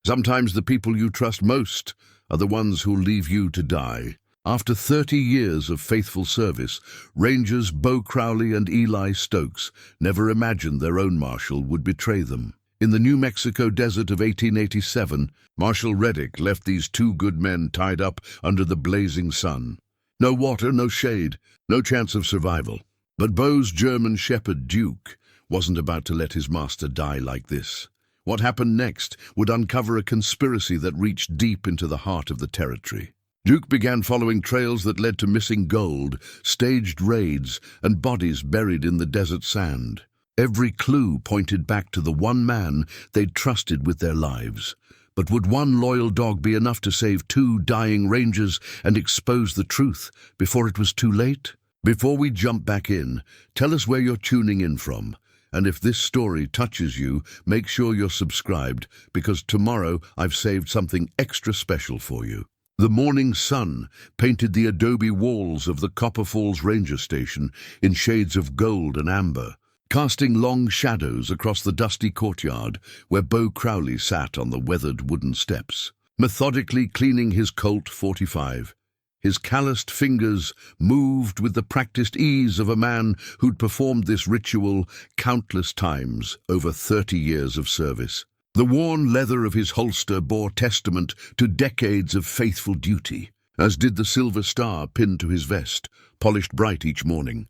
Sometimes the people you trust most are the ones who'll leave you to die. After 30 years of faithful service, Rangers Bo Crowley and Eli Stokes never imagined their own marshal would betray them. In the New Mexico desert of 1887, Marshal Reddick left these two good men tied up under the blazing sun. No water, no shade, no chance of survival. But Bo's German shepherd, Duke, wasn't about to let his master die like this. What happened next would uncover a conspiracy that reached deep into the heart of the territory. Duke began following trails that led to missing gold, staged raids, and bodies buried in the desert sand. Every clue pointed back to the one man they'd trusted with their lives. But would one loyal dog be enough to save two dying rangers and expose the truth before it was too late? Before we jump back in, tell us where you're tuning in from. And if this story touches you, make sure you're subscribed, because tomorrow I've saved something extra special for you. The morning sun painted the adobe walls of the Copper Falls Ranger Station in shades of gold and amber, casting long shadows across the dusty courtyard where Bo Crowley sat on the weathered wooden steps, methodically cleaning his Colt 45. His calloused fingers moved with the practiced ease of a man who'd performed this ritual countless times over 30 years of service. The worn leather of his holster bore testament to decades of faithful duty, as did the silver star pinned to his vest, polished bright each morning.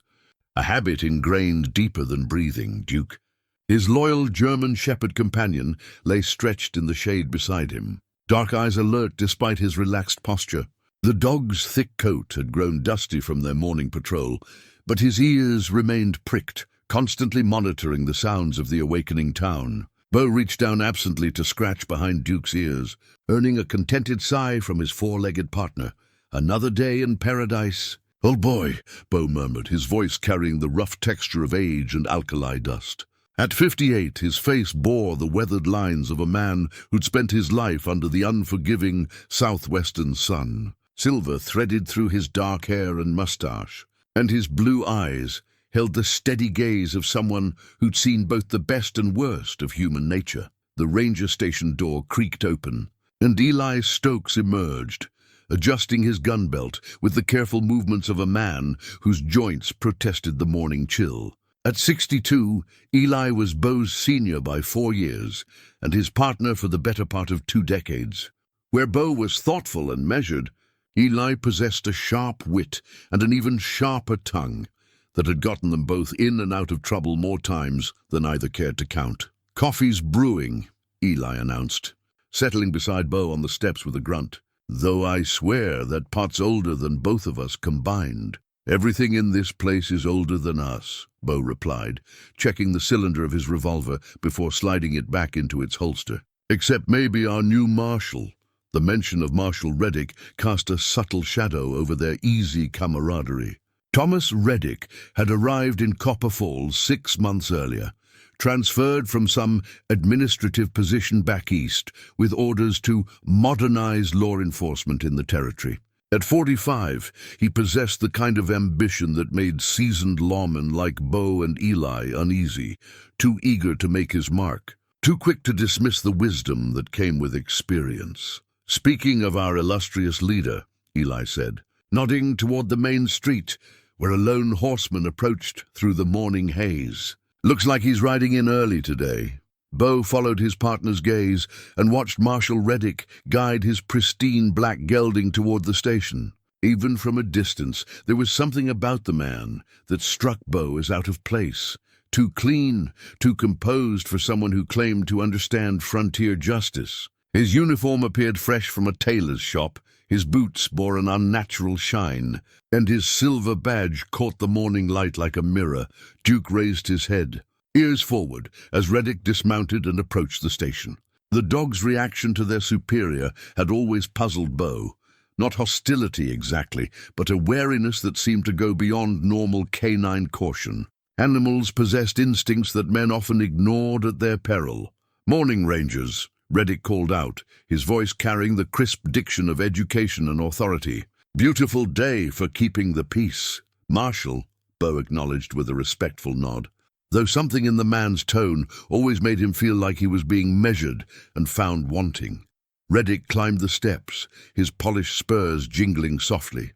A habit ingrained deeper than breathing, Duke. His loyal German shepherd companion lay stretched in the shade beside him, dark eyes alert despite his relaxed posture. The dog's thick coat had grown dusty from their morning patrol, but his ears remained pricked, constantly monitoring the sounds of the awakening town. Bo reached down absently to scratch behind Duke's ears, earning a contented sigh from his four-legged partner. Another day in paradise. "Old boy," Bo murmured, his voice carrying the rough texture of age and alkali dust. At 58, his face bore the weathered lines of a man who'd spent his life under the unforgiving southwestern sun. Silver threaded through his dark hair and mustache, and his blue eyes held the steady gaze of someone who'd seen both the best and worst of human nature. The ranger station door creaked open, and Eli Stokes emerged, adjusting his gun belt with the careful movements of a man whose joints protested the morning chill. At 62, Eli was Bo's senior by 4 years, and his partner for the better part of 2 decades. Where Bo was thoughtful and measured, Eli possessed a sharp wit and an even sharper tongue that had gotten them both in and out of trouble more times than either cared to count. "Coffee's brewing," Eli announced, settling beside Bo on the steps with a grunt. "Though I swear that pot's older than both of us combined." "Everything in this place is older than us," Bo replied, checking the cylinder of his revolver before sliding it back into its holster. "Except maybe our new marshal." The mention of Marshal Reddick cast a subtle shadow over their easy camaraderie. Thomas Reddick had arrived in Copper Falls 6 months earlier, transferred from some administrative position back east with orders to modernize law enforcement in the territory. At 45, he possessed the kind of ambition that made seasoned lawmen like Bo and Eli uneasy, too eager to make his mark, too quick to dismiss the wisdom that came with experience. "Speaking of our illustrious leader," Eli said, nodding toward the main street, where a lone horseman approached through the morning haze. "Looks like he's riding in early today." Bo followed his partner's gaze and watched Marshal Reddick guide his pristine black gelding toward the station. Even from a distance, there was something about the man that struck Bo as out of place. Too clean, too composed for someone who claimed to understand frontier justice. His uniform appeared fresh from a tailor's shop, his boots bore an unnatural shine, and his silver badge caught the morning light like a mirror. Duke raised his head, ears forward, as Reddick dismounted and approached the station. The dog's reaction to their superior had always puzzled Bo. Not hostility exactly, but a wariness that seemed to go beyond normal canine caution. Animals possessed instincts that men often ignored at their peril. "Morning, Rangers," Reddick called out, his voice carrying the crisp diction of education and authority. "Beautiful day for keeping the peace." "Marshal," Bo acknowledged with a respectful nod, though something in the man's tone always made him feel like he was being measured and found wanting. Reddick climbed the steps, his polished spurs jingling softly.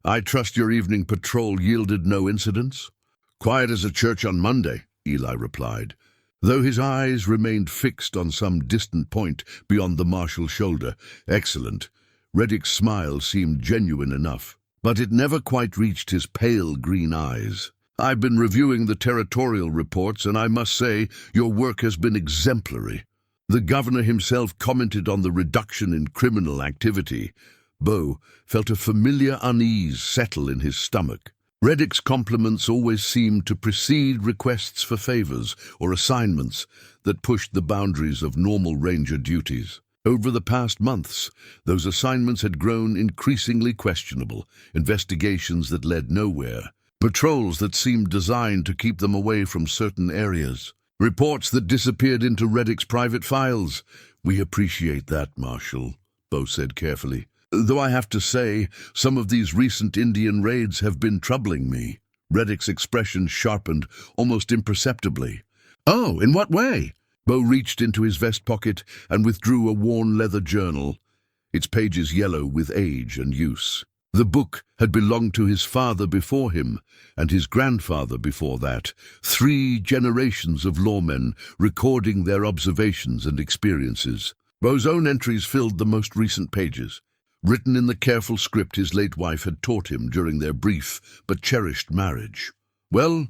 "I trust your evening patrol yielded no incidents?" "Quiet as a church on Monday," Eli replied, though his eyes remained fixed on some distant point beyond the marshal's shoulder. "Excellent." Reddick's smile seemed genuine enough, but it never quite reached his pale green eyes. "I've been reviewing the territorial reports, and I must say your work has been exemplary." The governor himself commented on the reduction in criminal activity. Bo felt a familiar unease settle in his stomach. Reddick's compliments always seemed to precede requests for favors or assignments that pushed the boundaries of normal ranger duties. Over the past months, those assignments had grown increasingly questionable, investigations that led nowhere, patrols that seemed designed to keep them away from certain areas, reports that disappeared into Reddick's private files. "We appreciate that, Marshal," Bo said carefully. "Though I have to say, some of these recent Indian raids have been troubling me." Reddick's expression sharpened almost imperceptibly. "Oh, in what way?" Bo reached into his vest pocket and withdrew a worn leather journal, its pages yellow with age and use. The book had belonged to his father before him, and his grandfather before that, 3 generations of lawmen recording their observations and experiences. Bo's own entries filled the most recent pages, written in the careful script his late wife had taught him during their brief but cherished marriage. "Well,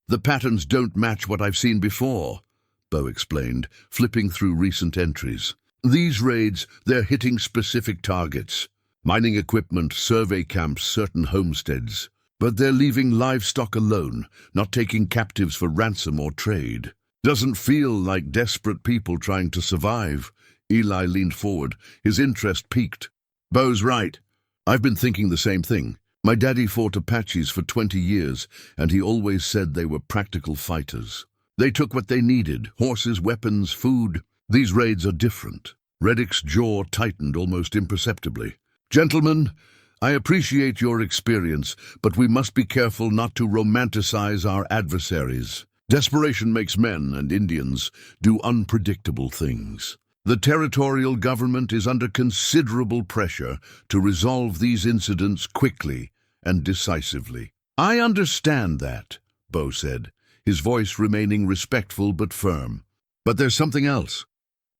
the patterns don't match what I've seen before," Bo explained, flipping through recent entries. "These raids, they're hitting specific targets. Mining equipment, survey camps, certain homesteads. But they're leaving livestock alone, not taking captives for ransom or trade. Doesn't feel like desperate people trying to survive." Eli leaned forward, his interest piqued. "Bo's right. I've been thinking the same thing. My daddy fought Apaches for 20 years, and he always said they were practical fighters. They took what they needed: horses, weapons, food. These raids are different." Reddick's jaw tightened almost imperceptibly. "Gentlemen, I appreciate your experience, but we must be careful not to romanticize our adversaries. Desperation makes men and Indians do unpredictable things. The territorial government is under considerable pressure to resolve these incidents quickly and decisively." "I understand that," Bo said, his voice remaining respectful but firm. "But there's something else.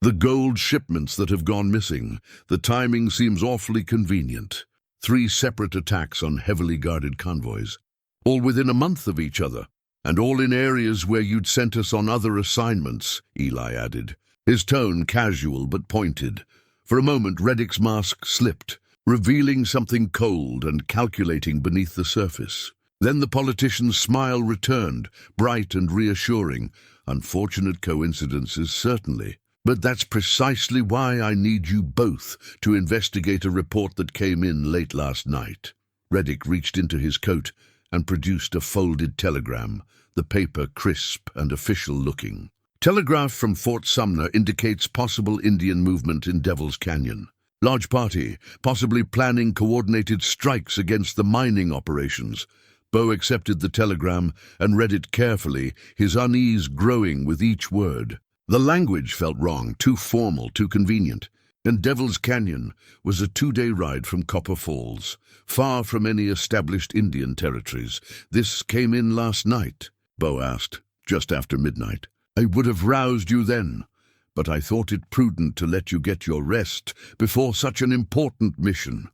The gold shipments that have gone missing. The timing seems awfully convenient. 3 separate attacks on heavily guarded convoys, all within a month of each other, and all in areas where you'd sent us on other assignments," Eli added, his tone casual but pointed. For a moment, Reddick's mask slipped, revealing something cold and calculating beneath the surface. Then the politician's smile returned, bright and reassuring. "Unfortunate coincidences, certainly. But that's precisely why I need you both to investigate a report that came in late last night." Reddick reached into his coat and produced a folded telegram, the paper crisp and official-looking. "Telegraph from Fort Sumner indicates possible Indian movement in Devil's Canyon. Large party, possibly planning coordinated strikes against the mining operations." Bo accepted the telegram and read it carefully, his unease growing with each word. The language felt wrong, too formal, too convenient. And Devil's Canyon was a 2-day ride from Copper Falls, far from any established Indian territories. "This came in last night?" Bo asked, "Just after midnight. I would have roused you then, but I thought it prudent to let you get your rest before such an important mission."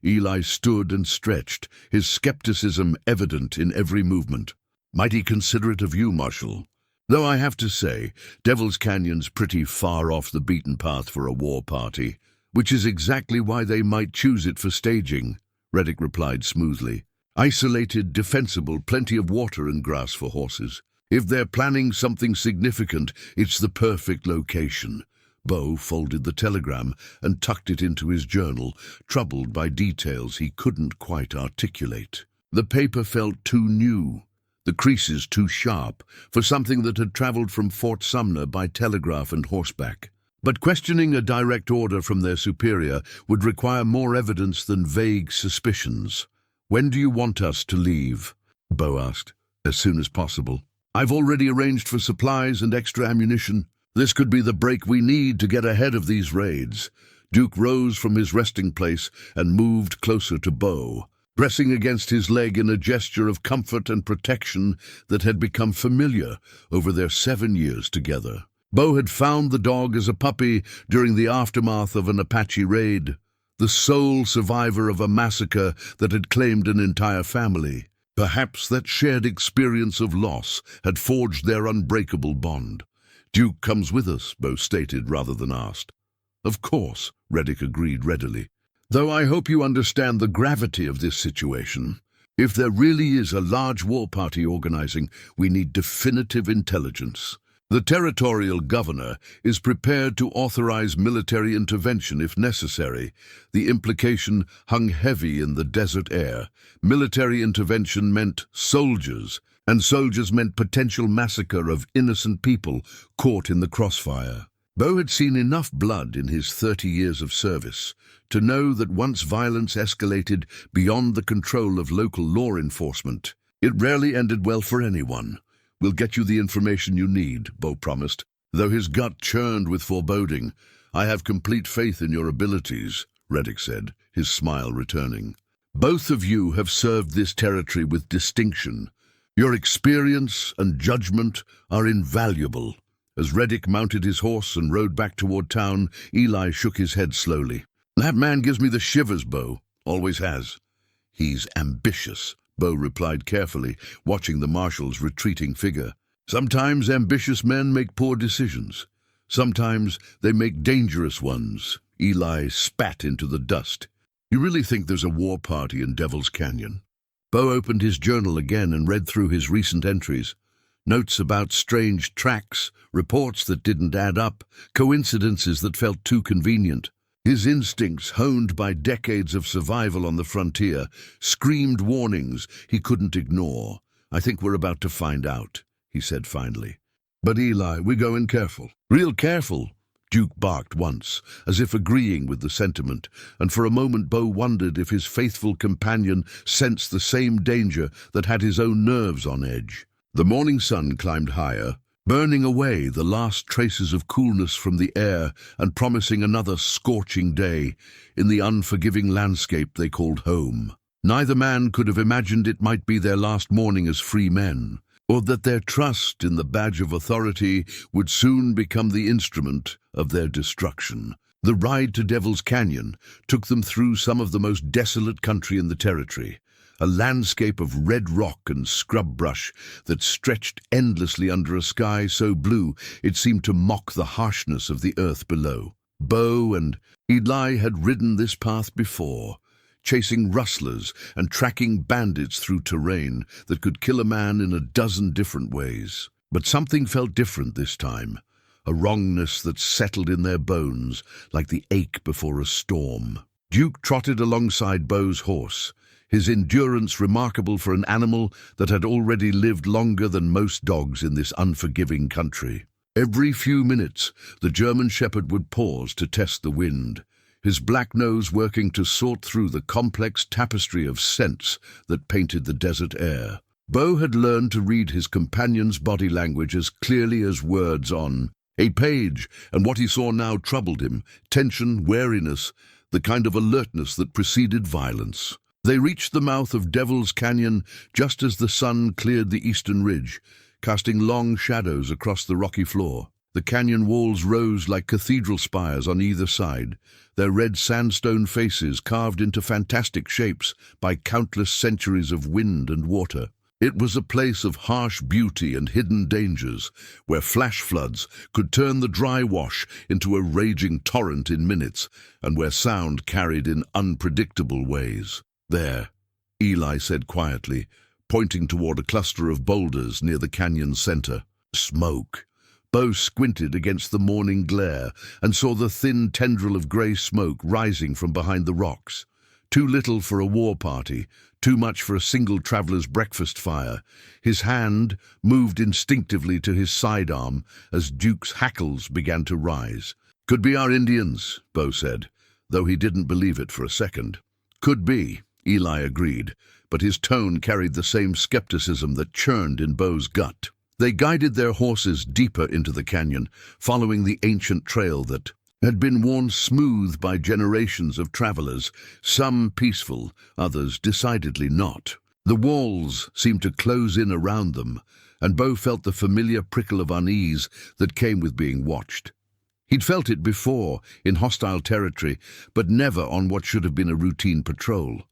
Eli stood and stretched, his skepticism evident in every movement. "Mighty considerate of you, Marshal. Though I have to say, Devil's Canyon's pretty far off the beaten path for a war party, which is exactly why they might choose it for staging," Reddick replied smoothly. "Isolated, defensible, plenty of water and grass for horses. If they're planning something significant, it's the perfect location." Bo folded the telegram and tucked it into his journal, troubled by details he couldn't quite articulate. The paper felt too new, the creases too sharp, for something that had traveled from Fort Sumner by telegraph and horseback. But questioning a direct order from their superior would require more evidence than vague suspicions. "When do you want us to leave?" Bo asked. "As soon as possible. I've already arranged for supplies and extra ammunition. This could be the break we need to get ahead of these raids. Duke rose from his resting place and moved closer to Bo, pressing against his leg in a gesture of comfort and protection that had become familiar over their 7 years together. Bo had found the dog as a puppy during the aftermath of an Apache raid, the sole survivor of a massacre that had claimed an entire family. Perhaps that shared experience of loss had forged their unbreakable bond. "Duke comes with us," Bo stated rather than asked. "Of course," Reddick agreed readily. "Though I hope you understand the gravity of this situation. If there really is a large war party organizing, we need definitive intelligence. The territorial governor is prepared to authorize military intervention if necessary." The implication hung heavy in the desert air. Military intervention meant soldiers, and soldiers meant potential massacre of innocent people caught in the crossfire. Bo had seen enough blood in his 30 years of service to know that once violence escalated beyond the control of local law enforcement, it rarely ended well for anyone. "We'll get you the information you need," Bo promised, though his gut churned with foreboding. "I have complete faith in your abilities," Reddick said, his smile returning. "Both of you have served this territory with distinction. Your experience and judgment are invaluable." As Reddick mounted his horse and rode back toward town, Eli shook his head slowly. "That man gives me the shivers, Bo. Always has." "He's ambitious," Bo replied carefully, watching the marshal's retreating figure. "Sometimes ambitious men make poor decisions. Sometimes they make dangerous ones." Eli spat into the dust. "You really think there's a war party in Devil's Canyon?" Bo opened his journal again and read through his recent entries. Notes about strange tracks, reports that didn't add up, coincidences that felt too convenient. His instincts, honed by decades of survival on the frontier, screamed warnings he couldn't ignore. "I think we're about to find out," he said finally. "But Eli, we go in careful." "Real careful," Duke barked once, as if agreeing with the sentiment, and for a moment Bo wondered if his faithful companion sensed the same danger that had his own nerves on edge. The morning sun climbed higher, burning away the last traces of coolness from the air and promising another scorching day in the unforgiving landscape they called home. Neither man could have imagined it might be their last morning as free men, or that their trust in the badge of authority would soon become the instrument of their destruction. The ride to Devil's Canyon took them through some of the most desolate country in the territory, a landscape of red rock and scrub brush that stretched endlessly under a sky so blue it seemed to mock the harshness of the earth below. Bo and Eli had ridden this path before, chasing rustlers and tracking bandits through terrain that could kill a man in a dozen different ways. But something felt different this time, a wrongness that settled in their bones like the ache before a storm. Duke trotted alongside Bo's horse, his endurance remarkable for an animal that had already lived longer than most dogs in this unforgiving country. Every few minutes, the German shepherd would pause to test the wind, his black nose working to sort through the complex tapestry of scents that painted the desert air. Bo had learned to read his companion's body language as clearly as words on a page, and what he saw now troubled him: tension, wariness, the kind of alertness that preceded violence. They reached the mouth of Devil's Canyon just as the sun cleared the eastern ridge, casting long shadows across the rocky floor. The canyon walls rose like cathedral spires on either side, their red sandstone faces carved into fantastic shapes by countless centuries of wind and water. It was a place of harsh beauty and hidden dangers, where flash floods could turn the dry wash into a raging torrent in minutes, and where sound carried in unpredictable ways. "There," Eli said quietly, pointing toward a cluster of boulders near the canyon's center. "Smoke." Bo squinted against the morning glare and saw the thin tendril of grey smoke rising from behind the rocks. Too little for a war party, too much for a single traveler's breakfast fire. His hand moved instinctively to his sidearm as Duke's hackles began to rise. "Could be our Indians," Bo said, though he didn't believe it for a second. "Could be," Eli agreed, but his tone carried the same skepticism that churned in Bo's gut. They guided their horses deeper into the canyon, following the ancient trail that, had been worn smooth by generations of travelers, some peaceful, others decidedly not. The walls seemed to close in around them, and Bo felt the familiar prickle of unease that came with being watched. He'd felt it before, in hostile territory, but never on what should have been a routine patrol.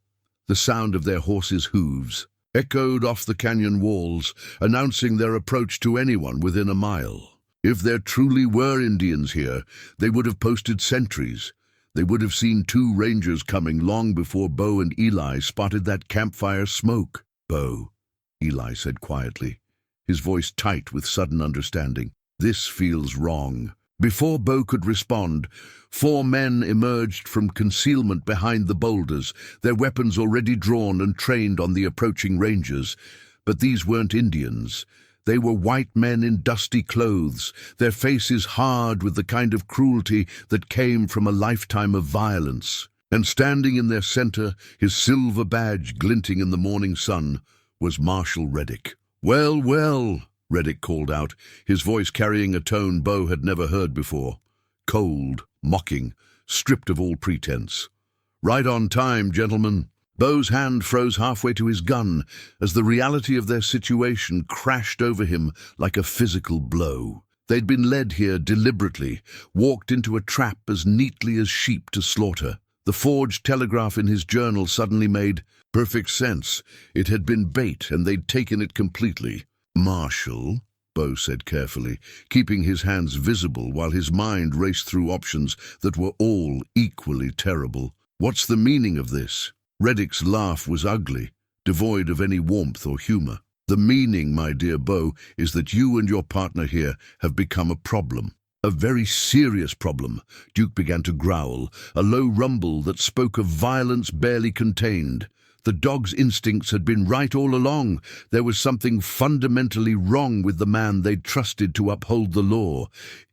The sound of their horses' hooves echoed off the canyon walls, announcing their approach to anyone within a mile. If there truly were Indians here, they would have posted sentries. They would have seen 2 rangers coming long before Bo and Eli spotted that campfire smoke. "Bo," Eli said quietly, his voice tight with sudden understanding. "This feels wrong." Before Bo could respond, 4 men emerged from concealment behind the boulders, their weapons already drawn and trained on the approaching rangers. But these weren't Indians. They were white men in dusty clothes, their faces hard with the kind of cruelty that came from a lifetime of violence. And standing in their center, his silver badge glinting in the morning sun, was Marshal Reddick. "Well, well," Reddick called out, his voice carrying a tone Bo had never heard before. Cold, mocking, stripped of all pretense. "Right on time, gentlemen." Bo's hand froze halfway to his gun as the reality of their situation crashed over him like a physical blow. They'd been led here deliberately, walked into a trap as neatly as sheep to slaughter. The forged telegraph in his journal suddenly made perfect sense. It had been bait, and they'd taken it completely. "Marshal," Bo said carefully, keeping his hands visible while his mind raced through options that were all equally terrible. "What's the meaning of this?" Reddick's laugh was ugly, devoid of any warmth or humor. "The meaning, my dear Bo, is that you and your partner here have become a problem. A very serious problem." Duke began to growl, a low rumble that spoke of violence barely contained. The dog's instincts had been right all along. There was something fundamentally wrong with the man they'd trusted to uphold the law.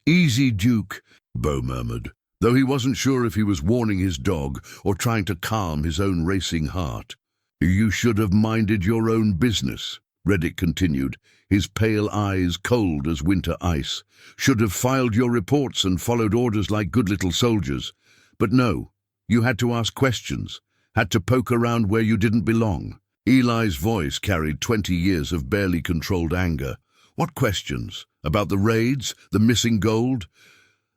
"Easy, Duke," Bo murmured, though he wasn't sure if he was warning his dog or trying to calm his own racing heart. "You should have minded your own business," Reddick continued, his pale eyes cold as winter ice. "Should have filed your reports and followed orders like good little soldiers. But no, you had to ask questions, had to poke around where you didn't belong." Eli's voice carried 20 years of barely controlled anger. "What questions? About the raids? The missing gold?"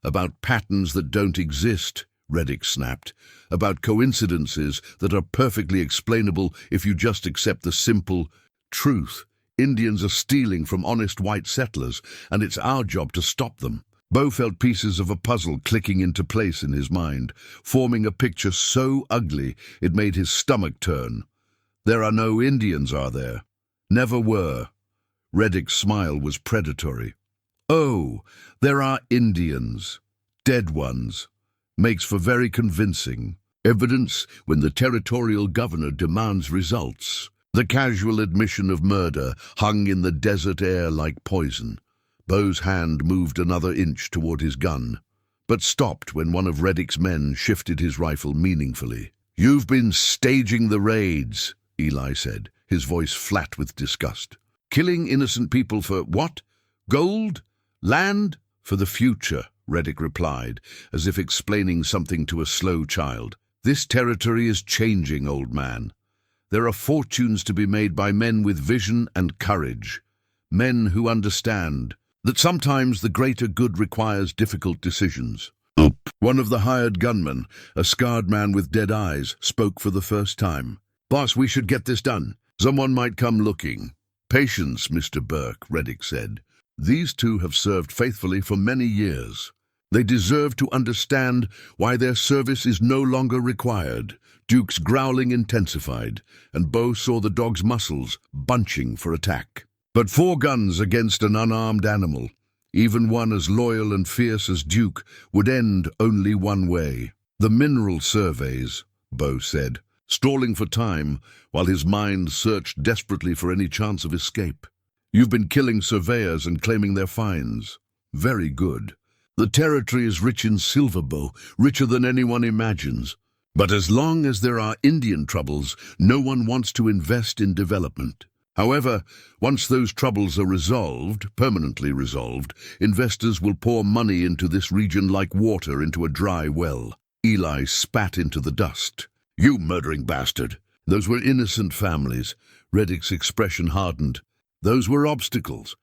"About patterns that don't exist," Reddick snapped. "About coincidences that are perfectly explainable if you just accept the simple truth. Indians are stealing from honest white settlers, and it's our job to stop them." Bo felt pieces of a puzzle clicking into place in his mind, forming a picture so ugly it made his stomach turn. "There are no Indians, are there?" "Never were." Reddick's smile was predatory. "Oh, there are Indians. Dead ones. Makes for very convincing evidence when the territorial governor demands results." The casual admission of murder hung in the desert air like poison. Bo's hand moved another inch toward his gun, but stopped when one of Reddick's men shifted his rifle meaningfully. "You've been staging the raids," Eli said, his voice flat with disgust. "Killing innocent people for what? Gold? Land?" "For the future," Reddick replied, as if explaining something to a slow child. "This territory is changing, old man. There are fortunes to be made by men with vision and courage, men who understand that sometimes the greater good requires difficult decisions." One of the hired gunmen, a scarred man with dead eyes, spoke for the first time. "Boss, we should get this done. Someone might come looking." "Patience, Mr. Burke," Reddick said. "These 2 have served faithfully for many years. They deserve to understand why their service is no longer required." Duke's growling intensified, and Bo saw the dog's muscles bunching for attack. But 4 guns against an unarmed animal, even one as loyal and fierce as Duke, would end only one way. "The mineral surveys," Bo said, stalling for time while his mind searched desperately for any chance of escape. "You've been killing surveyors and claiming their finds. Very good. The territory is rich in silver, Bo, richer than anyone imagines. But as long as there are Indian troubles, no one wants to invest in development. However, once those troubles are resolved, permanently resolved, investors will pour money into this region like water into a dry well. Eli spat into the dust. "You murdering bastard! Those were innocent families." Reddick's expression hardened. "Those were obstacles.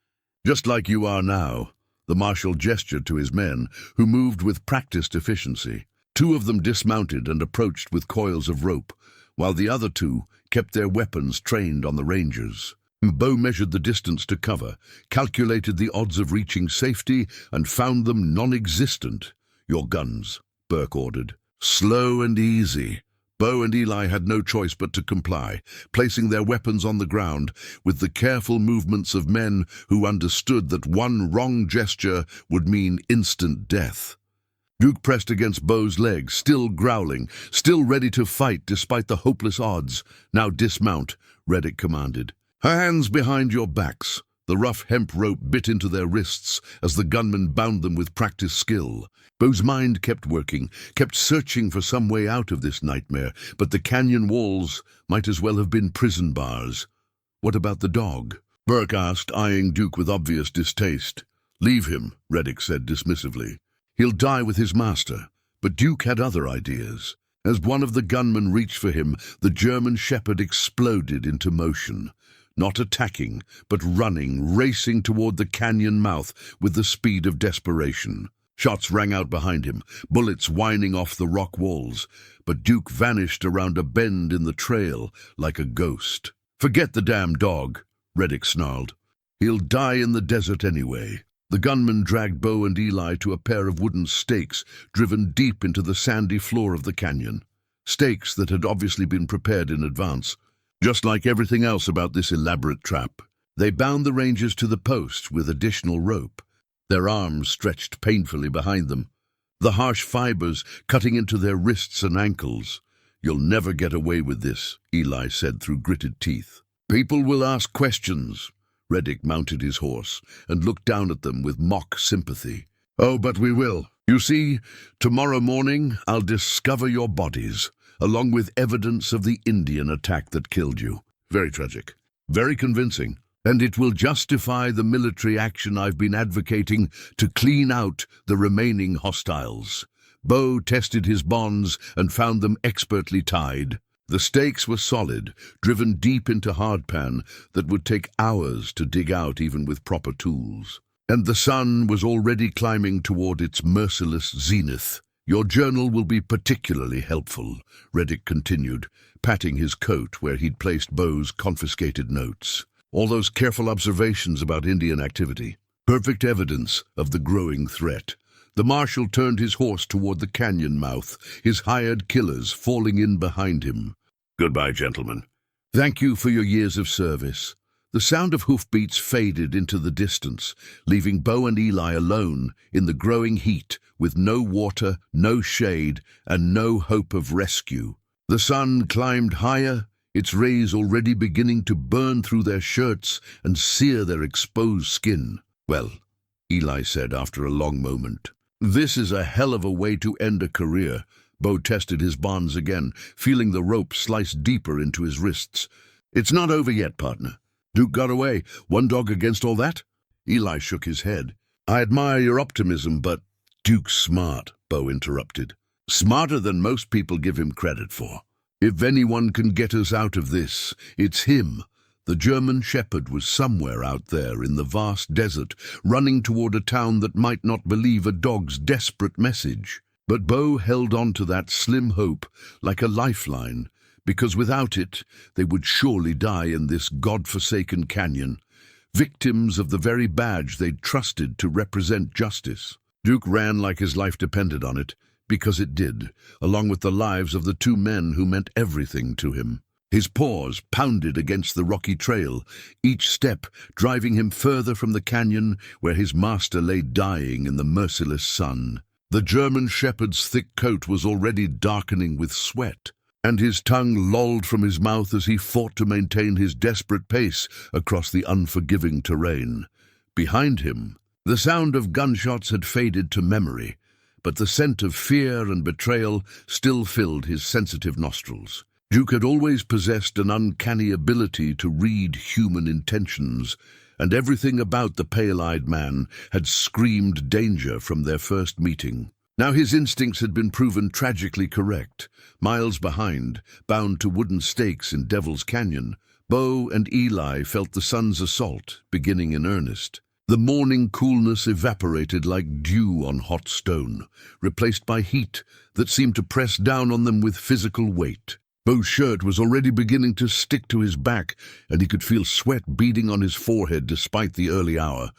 Just like you are now." The Marshal gestured to his men, who moved with practiced efficiency. 2 of them dismounted and approached with coils of rope, while the other 2 kept their weapons trained on the Rangers. Bo measured the distance to cover, calculated the odds of reaching safety, and found them non-existent. "Your guns," Burke ordered. "Slow and easy." Bo and Eli had no choice but to comply, placing their weapons on the ground with the careful movements of men who understood that one wrong gesture would mean instant death. Duke pressed against Bo's legs, still growling, still ready to fight despite the hopeless odds. "Now dismount," Reddick commanded. "Hands behind your backs." The rough hemp rope bit into their wrists as the gunmen bound them with practiced skill. Bo's mind kept working, kept searching for some way out of this nightmare, but the canyon walls might as well have been prison bars. "What about the dog?" Burke asked, eyeing Duke with obvious distaste. "Leave him," Reddick said dismissively. "He'll die with his master." But Duke had other ideas. As one of the gunmen reached for him, the German shepherd exploded into motion. Not attacking, but running, racing toward the canyon mouth with the speed of desperation. Shots rang out behind him, bullets whining off the rock walls, but Duke vanished around a bend in the trail like a ghost. "Forget the damn dog," Reddick snarled. "He'll die in the desert anyway." The gunmen dragged Bo and Eli to a pair of wooden stakes driven deep into the sandy floor of the canyon. Stakes that had obviously been prepared in advance. Just like everything else about this elaborate trap, they bound the Rangers to the post with additional rope, their arms stretched painfully behind them, the harsh fibers cutting into their wrists and ankles. "You'll never get away with this," Eli said through gritted teeth. "People will ask questions." Reddick mounted his horse and looked down at them with mock sympathy. "Oh, but we will. You see, tomorrow morning I'll discover your bodies, along with evidence of the Indian attack that killed you. Very tragic, very convincing, and it will justify the military action I've been advocating to clean out the remaining hostiles." Bo tested his bonds and found them expertly tied. The stakes were solid, driven deep into hardpan that would take hours to dig out even with proper tools. And the sun was already climbing toward its merciless zenith. "Your journal will be particularly helpful," Reddick continued, patting his coat where he'd placed Bo's confiscated notes. "All those careful observations about Indian activity. Perfect evidence of the growing threat." The Marshal turned his horse toward the canyon mouth, his hired killers falling in behind him. "Goodbye, gentlemen. Thank you for your years of service." The sound of hoofbeats faded into the distance, leaving Bo and Eli alone in the growing heat, with no water, no shade, and no hope of rescue. The sun climbed higher, its rays already beginning to burn through their shirts and sear their exposed skin. "Well," Eli said after a long moment, "this is a hell of a way to end a career." Bo tested his bonds again, feeling the rope slice deeper into his wrists. "It's not over yet, partner. Duke got away. One dog against all that?" Eli shook his head. "I admire your optimism, but—" "Duke's smart," Bo interrupted. "Smarter than most people give him credit for. If anyone can get us out of this, it's him." The German shepherd was somewhere out there in the vast desert, running toward a town that might not believe a dog's desperate message. But Bo held on to that slim hope like a lifeline, because without it, they would surely die in this god-forsaken canyon, victims of the very badge they'd trusted to represent justice. Duke ran like his life depended on it, because it did, along with the lives of the 2 men who meant everything to him. His paws pounded against the rocky trail, each step driving him further from the canyon where his master lay dying in the merciless sun. The German shepherd's thick coat was already darkening with sweat, and his tongue lolled from his mouth as he fought to maintain his desperate pace across the unforgiving terrain. Behind him, the sound of gunshots had faded to memory, but the scent of fear and betrayal still filled his sensitive nostrils. Duke had always possessed an uncanny ability to read human intentions, and everything about the pale-eyed man had screamed danger from their first meeting. Now his instincts had been proven tragically correct. Miles behind, bound to wooden stakes in Devil's Canyon, Bo and Eli felt the sun's assault beginning in earnest. The morning coolness evaporated like dew on hot stone, replaced by heat that seemed to press down on them with physical weight. Bo's shirt was already beginning to stick to his back, and he could feel sweat beading on his forehead despite the early hour.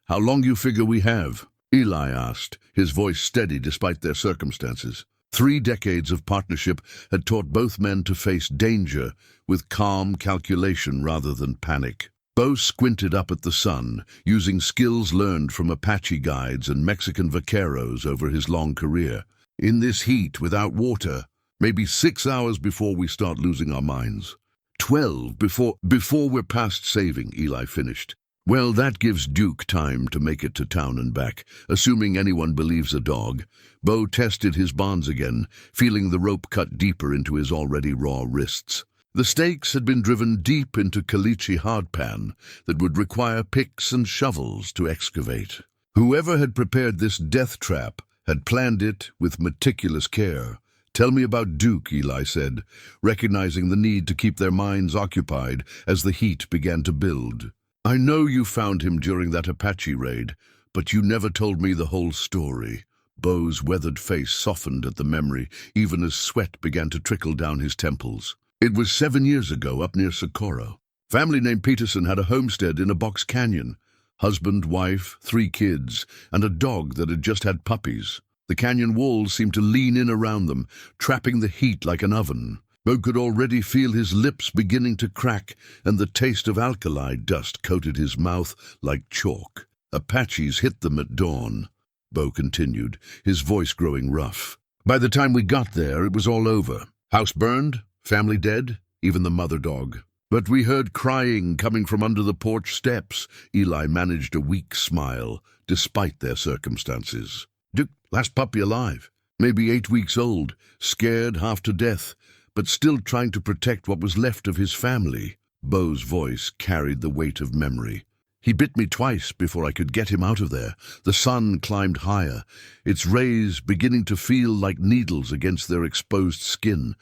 "How long you figure we have?" Eli asked, his voice steady despite their circumstances. 3 decades of partnership had taught both men to face danger with calm calculation rather than panic. Bo squinted up at the sun, using skills learned from Apache guides and Mexican vaqueros over his long career. "In this heat, without water, maybe 6 hours before we start losing our minds. 12 before we're past saving," Eli finished. "Well, that gives Duke time to make it to town and back, assuming anyone believes a dog." Bo tested his bonds again, feeling the rope cut deeper into his already raw wrists. The stakes had been driven deep into caliche hardpan that would require picks and shovels to excavate. Whoever had prepared this death trap had planned it with meticulous care. "Tell me about Duke," Eli said, recognizing the need to keep their minds occupied as the heat began to build. "I know you found him during that Apache raid, but you never told me the whole story." Bo's weathered face softened at the memory, even as sweat began to trickle down his temples. "It was 7 years ago up near Socorro. Family named Peterson had a homestead in a box canyon. Husband, wife, 3 kids, and a dog that had just had puppies. The canyon walls seemed to lean in around them, trapping the heat like an oven. Bo could already feel his lips beginning to crack, and the taste of alkali dust coated his mouth like chalk. "Apaches hit them at dawn," Bo continued, his voice growing rough. "By the time we got there, it was all over. House burned, family dead, even the mother dog. But we heard crying coming from under the porch steps." Eli managed a weak smile, despite their circumstances. "Duke, last puppy alive, maybe 8 weeks old, scared half to death, but still trying to protect what was left of his family." Bo's voice carried the weight of memory. "He bit me twice before I could get him out of there. The sun climbed higher, its rays beginning to feel like needles against their exposed skin.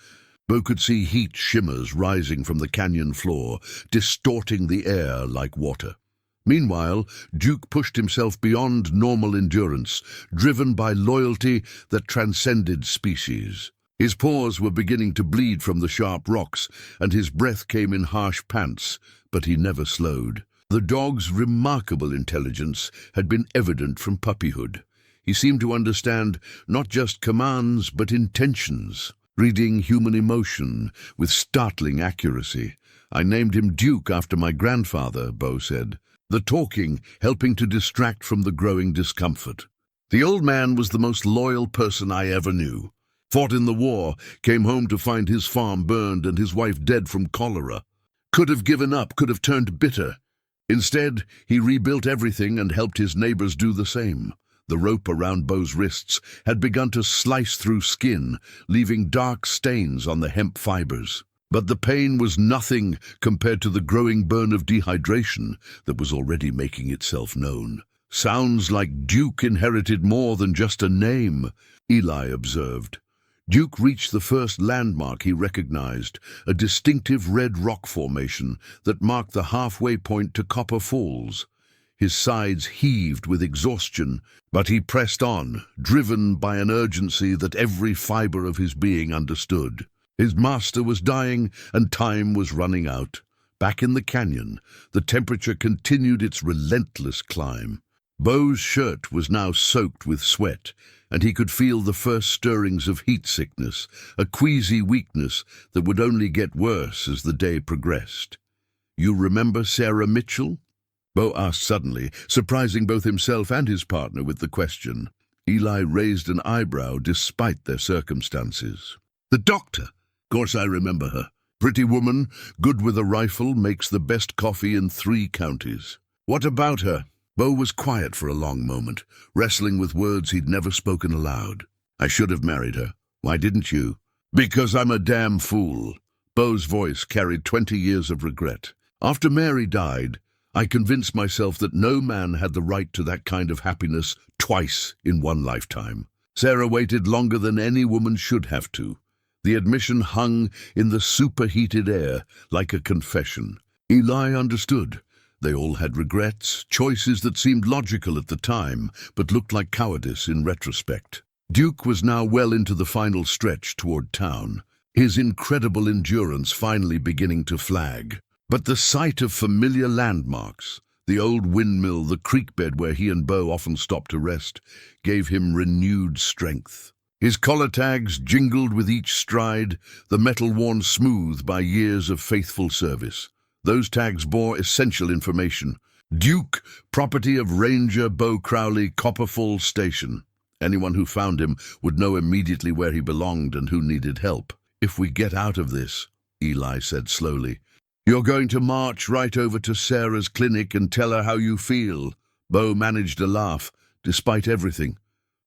Bo could see heat shimmers rising from the canyon floor, distorting the air like water. Meanwhile, Duke pushed himself beyond normal endurance, driven by loyalty that transcended species. His paws were beginning to bleed from the sharp rocks, and his breath came in harsh pants, but he never slowed. The dog's remarkable intelligence had been evident from puppyhood. He seemed to understand not just commands, but intentions, reading human emotion with startling accuracy. "I named him Duke after my grandfather," Bo said, the talking helping to distract from the growing discomfort. "The old man was the most loyal person I ever knew. Fought in the war, came home to find his farm burned and his wife dead from cholera. Could have given up, could have turned bitter. Instead, he rebuilt everything and helped his neighbors do the same." The rope around Bo's wrists had begun to slice through skin, leaving dark stains on the hemp fibers. But the pain was nothing compared to the growing burn of dehydration that was already making itself known. "Sounds like Duke inherited more than just a name," Eli observed. Duke reached the first landmark he recognized, a distinctive red rock formation that marked the halfway point to Copper Falls. His sides heaved with exhaustion, but he pressed on, driven by an urgency that every fiber of his being understood. His master was dying, and time was running out. Back in the canyon, the temperature continued its relentless climb. Bo's shirt was now soaked with sweat, and he could feel the first stirrings of heat sickness, a queasy weakness that would only get worse as the day progressed. "You remember Sarah Mitchell?" Bo asked suddenly, surprising both himself and his partner with the question. Eli raised an eyebrow despite their circumstances. "The doctor? Course I remember her. Pretty woman, good with a rifle, makes the best coffee in 3 counties. What about her?" Bo was quiet for a long moment, wrestling with words he'd never spoken aloud. "I should have married her. Why didn't you?" "Because I'm a damn fool," Beau's voice carried 20 years of regret. "After Mary died, I convinced myself that no man had the right to that kind of happiness twice in one lifetime. Sarah waited longer than any woman should have to. The admission hung in the superheated air like a confession. Eli understood. They all had regrets, choices that seemed logical at the time, but looked like cowardice in retrospect. Duke was now well into the final stretch toward town, his incredible endurance finally beginning to flag. But the sight of familiar landmarks, the old windmill, the creek bed where he and Beau often stopped to rest, gave him renewed strength. His collar tags jingled with each stride, the metal worn smooth by years of faithful service. Those tags bore essential information. Duke, property of Ranger Beau Crowley, Copper Falls Station. Anyone who found him would know immediately where he belonged and who needed help. "If we get out of this," Eli said slowly, "you're going to march right over to Sarah's clinic and tell her how you feel." Beau managed a laugh, despite everything.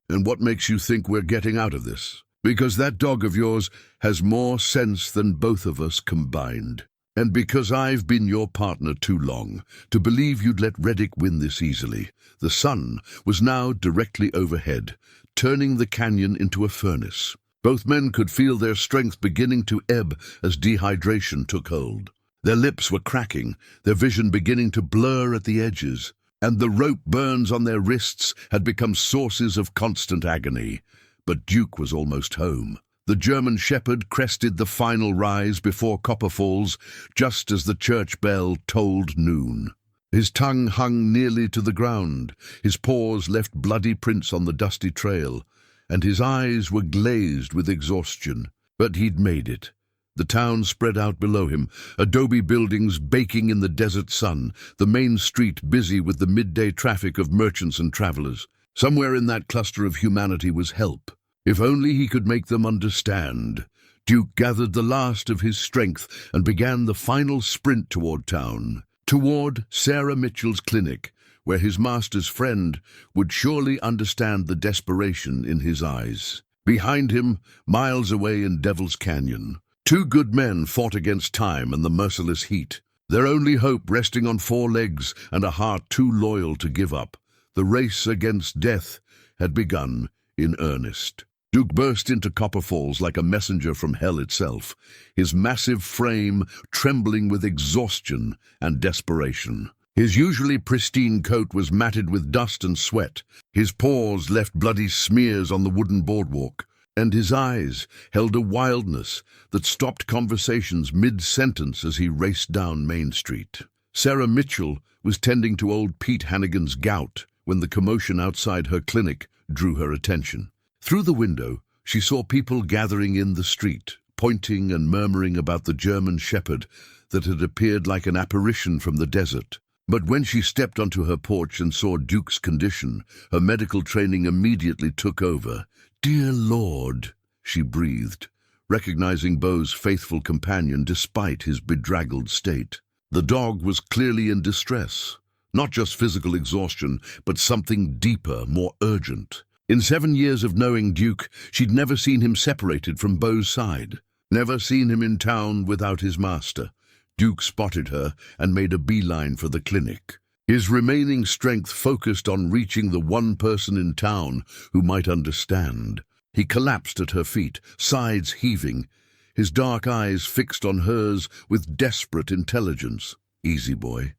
"And what makes you think we're getting out of this?" "Because that dog of yours has more sense than both of us combined. And because I've been your partner too long to believe you'd let Reddick win this easily." The sun was now directly overhead, turning the canyon into a furnace. Both men could feel their strength beginning to ebb as dehydration took hold. Their lips were cracking, their vision beginning to blur at the edges, and the rope burns on their wrists had become sources of constant agony. But Duke was almost home. The German shepherd crested the final rise before Copper Falls, just as the church bell tolled noon. His tongue hung nearly to the ground, his paws left bloody prints on the dusty trail, and his eyes were glazed with exhaustion. But he'd made it. The town spread out below him, adobe buildings baking in the desert sun, the main street busy with the midday traffic of merchants and travelers. Somewhere in that cluster of humanity was help. If only he could make them understand. Duke gathered the last of his strength and began the final sprint toward town, toward Sarah Mitchell's clinic, where his master's friend would surely understand the desperation in his eyes. Behind him, miles away in Devil's Canyon, two good men fought against time and the merciless heat, their only hope resting on four legs and a heart too loyal to give up. The race against death had begun in earnest. Duke burst into Copper Falls like a messenger from hell itself, his massive frame trembling with exhaustion and desperation. His usually pristine coat was matted with dust and sweat, his paws left bloody smears on the wooden boardwalk, and his eyes held a wildness that stopped conversations mid-sentence as he raced down Main Street. Sarah Mitchell was tending to old Pete Hannigan's gout when the commotion outside her clinic drew her attention. Through the window, she saw people gathering in the street, pointing and murmuring about the German shepherd that had appeared like an apparition from the desert. But when she stepped onto her porch and saw Duke's condition, her medical training immediately took over. "Dear Lord," she breathed, recognizing Beau's faithful companion despite his bedraggled state. The dog was clearly in distress, not just physical exhaustion, but something deeper, more urgent. In 7 years of knowing Duke, she'd never seen him separated from Beau's side, never seen him in town without his master. Duke spotted her and made a beeline for the clinic. His remaining strength focused on reaching the one person in town who might understand. He collapsed at her feet, sides heaving, his dark eyes fixed on hers with desperate intelligence. "Easy, boy,"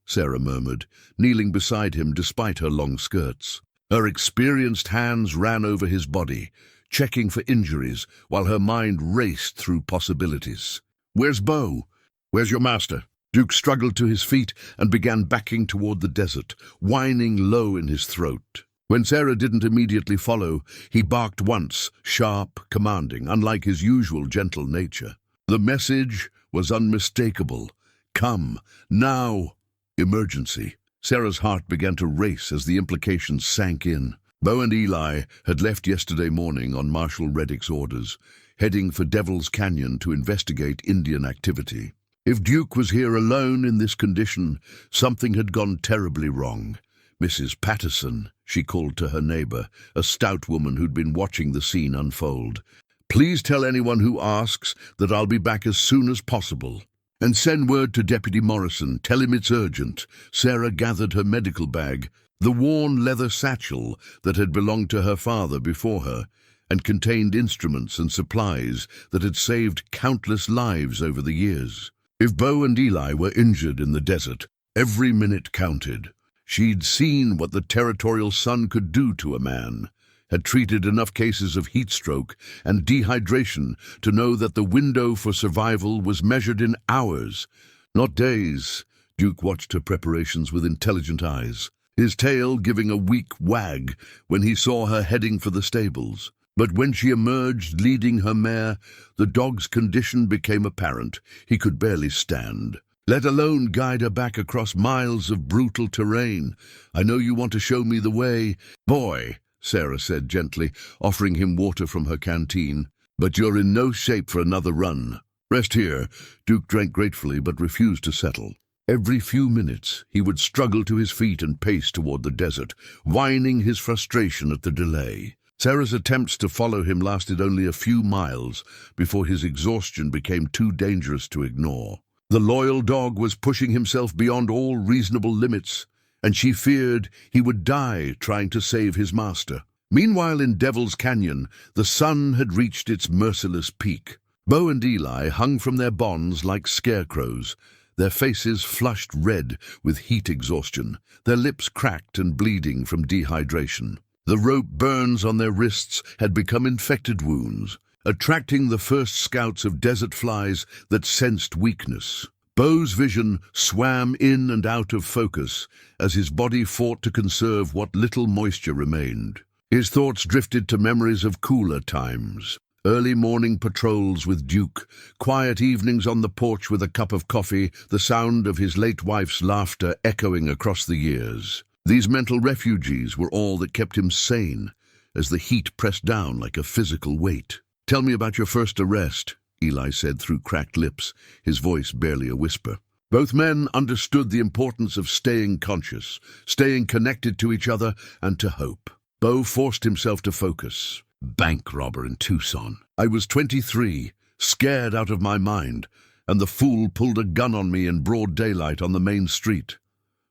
Sarah murmured, kneeling beside him despite her long skirts. Her experienced hands ran over his body, checking for injuries, while her mind raced through possibilities. "Where's Beau? Where's your master?" Duke struggled to his feet and began backing toward the desert, whining low in his throat. When Sarah didn't immediately follow, he barked once, sharp, commanding, unlike his usual gentle nature. The message was unmistakable. "Come, now! Emergency." Sarah's heart began to race as the implications sank in. Beau and Eli had left yesterday morning on Marshal Reddick's orders, heading for Devil's Canyon to investigate Indian activity. If Duke was here alone in this condition, something had gone terribly wrong. "Mrs. Patterson," she called to her neighbor, a stout woman who'd been watching the scene unfold. Please tell anyone who asks that I'll be back as soon as possible. And send word to Deputy Morrison. Tell him it's urgent." Sarah gathered her medical bag, the worn leather satchel that had belonged to her father before her, and contained instruments and supplies that had saved countless lives over the years. If Bo and Eli were injured in the desert, every minute counted. She'd seen what the territorial sun could do to a man, had treated enough cases of heat stroke and dehydration to know that the window for survival was measured in hours, not days. Duke watched her preparations with intelligent eyes, his tail giving a weak wag when he saw her heading for the stables. But when she emerged leading her mare, the dog's condition became apparent. He could barely stand, let alone guide her back across miles of brutal terrain. "I know you want to show me the way, boy," Sarah said gently, offering him water from her canteen. "But you're in no shape for another run. Rest here." Duke drank gratefully but refused to settle. Every few minutes he would struggle to his feet and pace toward the desert, whining his frustration at the delay. Sarah's attempts to follow him lasted only a few miles before his exhaustion became too dangerous to ignore. The loyal dog was pushing himself beyond all reasonable limits, and she feared he would die trying to save his master. Meanwhile, in Devil's Canyon, the sun had reached its merciless peak. Bo and Eli hung from their bonds like scarecrows, their faces flushed red with heat exhaustion, their lips cracked and bleeding from dehydration. The rope burns on their wrists had become infected wounds, attracting the first scouts of desert flies that sensed weakness. Bo's vision swam in and out of focus as his body fought to conserve what little moisture remained. His thoughts drifted to memories of cooler times. Early morning patrols with Duke, quiet evenings on the porch with a cup of coffee, the sound of his late wife's laughter echoing across the years. These mental refuges were all that kept him sane as the heat pressed down like a physical weight. "Tell me about your first arrest," Eli said through cracked lips, his voice barely a whisper. Both men understood the importance of staying conscious, staying connected to each other and to hope. Bo forced himself to focus. "Bank robber in Tucson. I was 23, scared out of my mind, and the fool pulled a gun on me in broad daylight on the main street.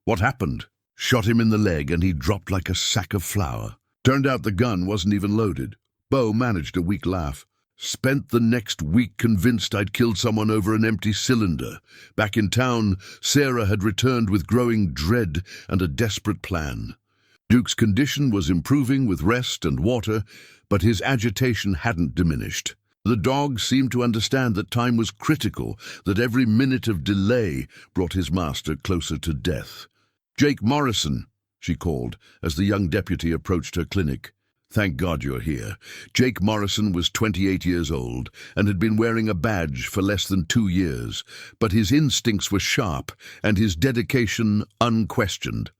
What happened? Shot him in the leg and he dropped like a sack of flour. Turned out the gun wasn't even loaded." Bo managed a weak laugh. "Spent the next week convinced I'd killed someone over an empty cylinder. Back in town, Sarah had returned with growing dread and a desperate plan." Duke's condition was improving with rest and water, but his agitation hadn't diminished. The dog seemed to understand that time was critical, that every minute of delay brought his master closer to death. "Jake Morrison," she called as the young deputy approached her clinic. "Thank God you're here." Jake Morrison was 28 years old and had been wearing a badge for less than 2 years, but his instincts were sharp and his dedication unquestioned.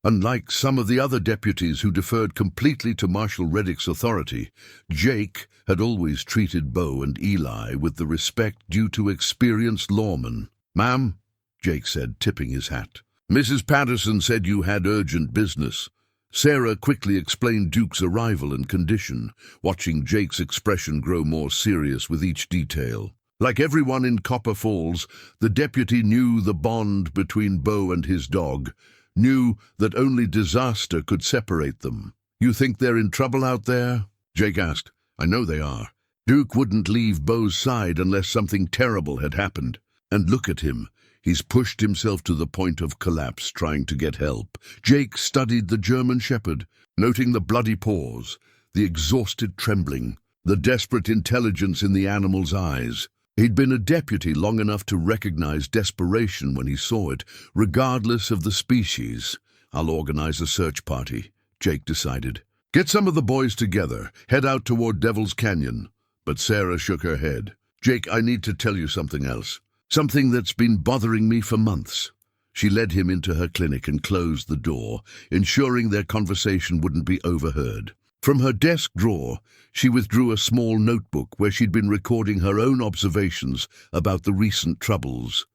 Unlike some of the other deputies who deferred completely to Marshal Reddick's authority, Jake had always treated Bo and Eli with the respect due to experienced lawmen. "Ma'am," Jake said, tipping his hat. "Mrs. Patterson said you had urgent business." Sarah quickly explained Duke's arrival and condition, watching Jake's expression grow more serious with each detail. Like everyone in Copper Falls, the deputy knew the bond between Bo and his dog, knew that only disaster could separate them. "You think they're in trouble out there?" Jake asked. "I know they are." Duke wouldn't leave Bo's side unless something terrible had happened. And look at him. He's pushed himself to the point of collapse trying to get help. Jake studied the German shepherd, noting the bloody paws, the exhausted trembling, the desperate intelligence in the animal's eyes. He'd been a deputy long enough to recognize desperation when he saw it, regardless of the species. "I'll organize a search party," Jake decided. "Get some of the boys together, head out toward Devil's Canyon." But Sarah shook her head. "Jake, I need to tell you something else. Something that's been bothering me for months." She led him into her clinic and closed the door, ensuring their conversation wouldn't be overheard. From her desk drawer, she withdrew a small notebook where she'd been recording her own observations about the recent troubles.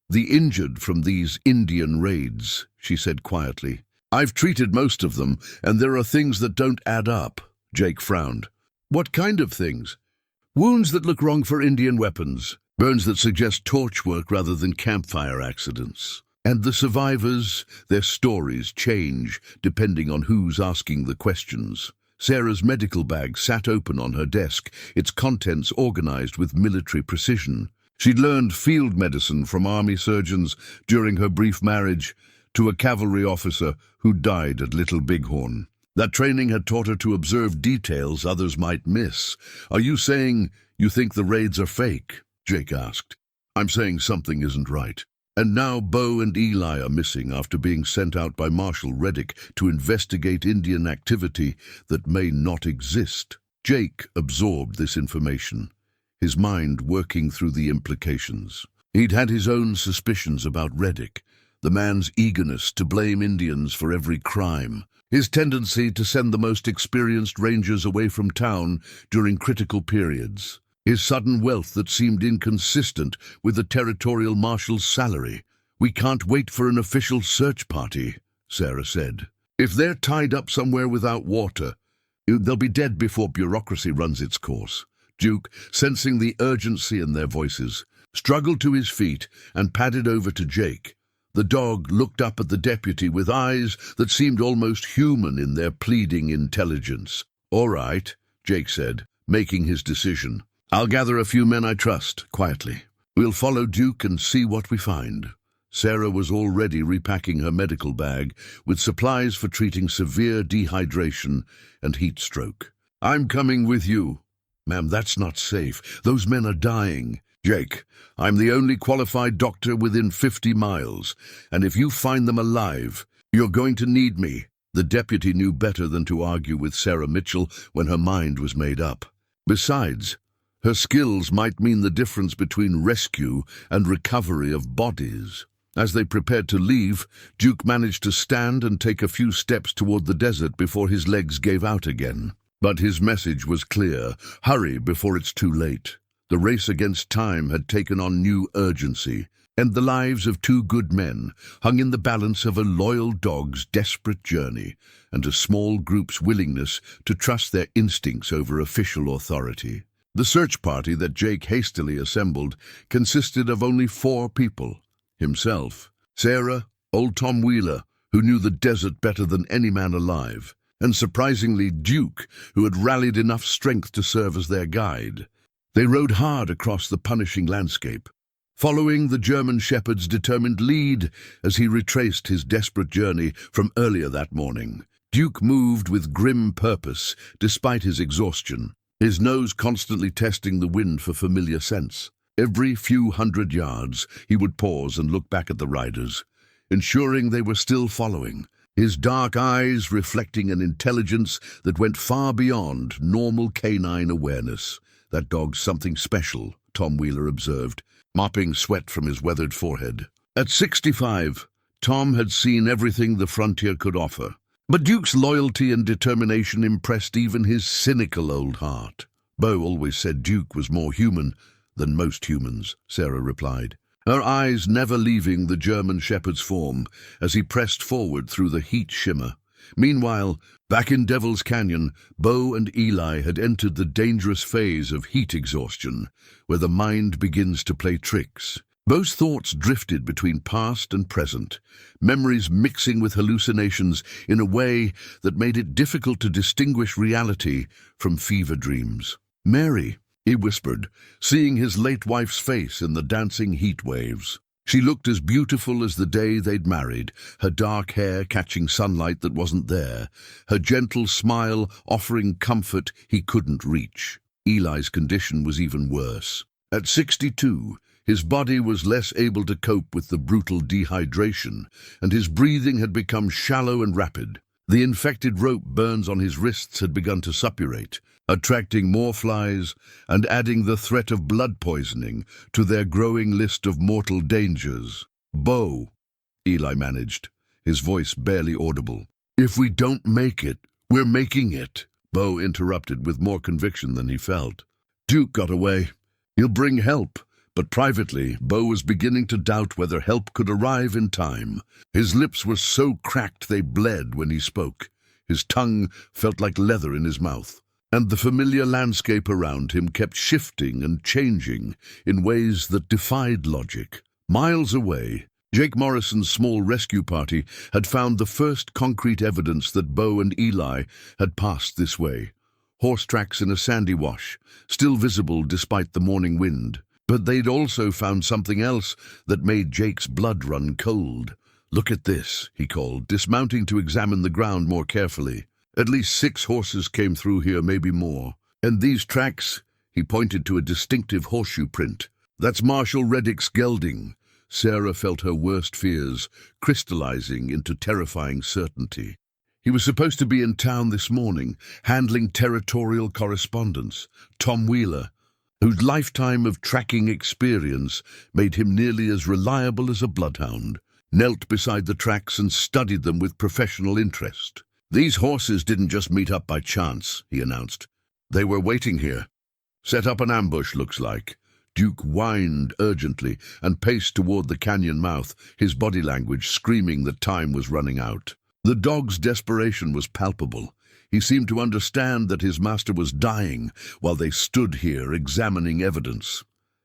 "The injured from these Indian raids," she said quietly. "I've treated most of them, and there are things that don't add up." Jake frowned. "What kind of things?" Wounds that look wrong for Indian weapons. Burns that suggest torch work rather than campfire accidents. And the survivors, their stories change depending on who's asking the questions. Sarah's medical bag sat open on her desk, its contents organized with military precision. She'd learned field medicine from army surgeons during her brief marriage to a cavalry officer who died at Little Bighorn. That training had taught her to observe details others might miss. "Are you saying you think the raids are fake?" Jake asked. "I'm saying something isn't right. And now Bo and Eli are missing after being sent out by Marshal Reddick to investigate Indian activity that may not exist." Jake absorbed this information, his mind working through the implications. He'd had his own suspicions about Reddick, the man's eagerness to blame Indians for every crime, his tendency to send the most experienced rangers away from town during critical periods, his sudden wealth that seemed inconsistent with the territorial marshal's salary. "We can't wait for an official search party," Sarah said. "If they're tied up somewhere without water, they'll be dead before bureaucracy runs its course." Duke, sensing the urgency in their voices, struggled to his feet and padded over to Jake. The dog looked up at the deputy with eyes that seemed almost human in their pleading intelligence. "All right," Jake said, making his decision. "I'll gather a few men I trust, quietly. We'll follow Duke and see what we find." Sarah was already repacking her medical bag with supplies for treating severe dehydration and heat stroke. "I'm coming with you." "Ma'am, that's not safe. Those men are dying." "Jake, I'm the only qualified doctor within 50 miles, and if you find them alive, you're going to need me." The deputy knew better than to argue with Sarah Mitchell when her mind was made up. Besides, her skills might mean the difference between rescue and recovery of bodies. As they prepared to leave, Duke managed to stand and take a few steps toward the desert before his legs gave out again. But his message was clear: hurry before it's too late. The race against time had taken on new urgency, and the lives of two good men hung in the balance of a loyal dog's desperate journey and a small group's willingness to trust their instincts over official authority. The search party that Jake hastily assembled consisted of only 4 people: himself, Sarah, old Tom Wheeler, who knew the desert better than any man alive, and surprisingly Duke, who had rallied enough strength to serve as their guide. They rode hard across the punishing landscape, following the German shepherd's determined lead as he retraced his desperate journey from earlier that morning. Duke moved with grim purpose despite his exhaustion, his nose constantly testing the wind for familiar scents. Every few hundred yards, he would pause and look back at the riders, ensuring they were still following, his dark eyes reflecting an intelligence that went far beyond normal canine awareness. "That dog's something special," Tom Wheeler observed, mopping sweat from his weathered forehead. At 65, Tom had seen everything the frontier could offer. But Duke's loyalty and determination impressed even his cynical old heart. "Bo always said Duke was more human than most humans," Sarah replied, her eyes never leaving the German shepherd's form as he pressed forward through the heat shimmer. Meanwhile, back in Devil's Canyon, Bo and Eli had entered the dangerous phase of heat exhaustion, where the mind begins to play tricks. Bo's thoughts drifted between past and present, memories mixing with hallucinations in a way that made it difficult to distinguish reality from fever dreams. "Mary," he whispered, seeing his late wife's face in the dancing heat waves. She looked as beautiful as the day they'd married, her dark hair catching sunlight that wasn't there, her gentle smile offering comfort he couldn't reach. Eli's condition was even worse. At 62, his body was less able to cope with the brutal dehydration, and his breathing had become shallow and rapid. The infected rope burns on his wrists had begun to suppurate, attracting more flies and adding the threat of blood poisoning to their growing list of mortal dangers. "Bo," Eli managed, his voice barely audible. "If we don't make it, we're making it," Bo interrupted with more conviction than he felt. "Duke got away. He'll bring help." But privately, Bo was beginning to doubt whether help could arrive in time. His lips were so cracked they bled when he spoke. His tongue felt like leather in his mouth. and the familiar landscape around him kept shifting and changing in ways that defied logic. Miles away, Jake Morrison's small rescue party had found the first concrete evidence that Bo and Eli had passed this way. Horse tracks in a sandy wash, still visible despite the morning wind. But they'd also found something else that made Jake's blood run cold. "Look at this," he called, dismounting to examine the ground more carefully. "At least 6 horses came through here, maybe more. And these tracks," he pointed to a distinctive horseshoe print. "That's Marshal Reddick's gelding." Sarah felt her worst fears crystallizing into terrifying certainty. He was supposed to be in town this morning, handling territorial correspondence. Tom Wheeler, whose lifetime of tracking experience made him nearly as reliable as a bloodhound, knelt beside the tracks and studied them with professional interest. "These horses didn't just meet up by chance," he announced. "They were waiting here. Set up an ambush, looks like." Duke whined urgently and paced toward the canyon mouth, his body language screaming that time was running out. The dog's desperation was palpable. He seemed to understand that his master was dying while they stood here examining evidence.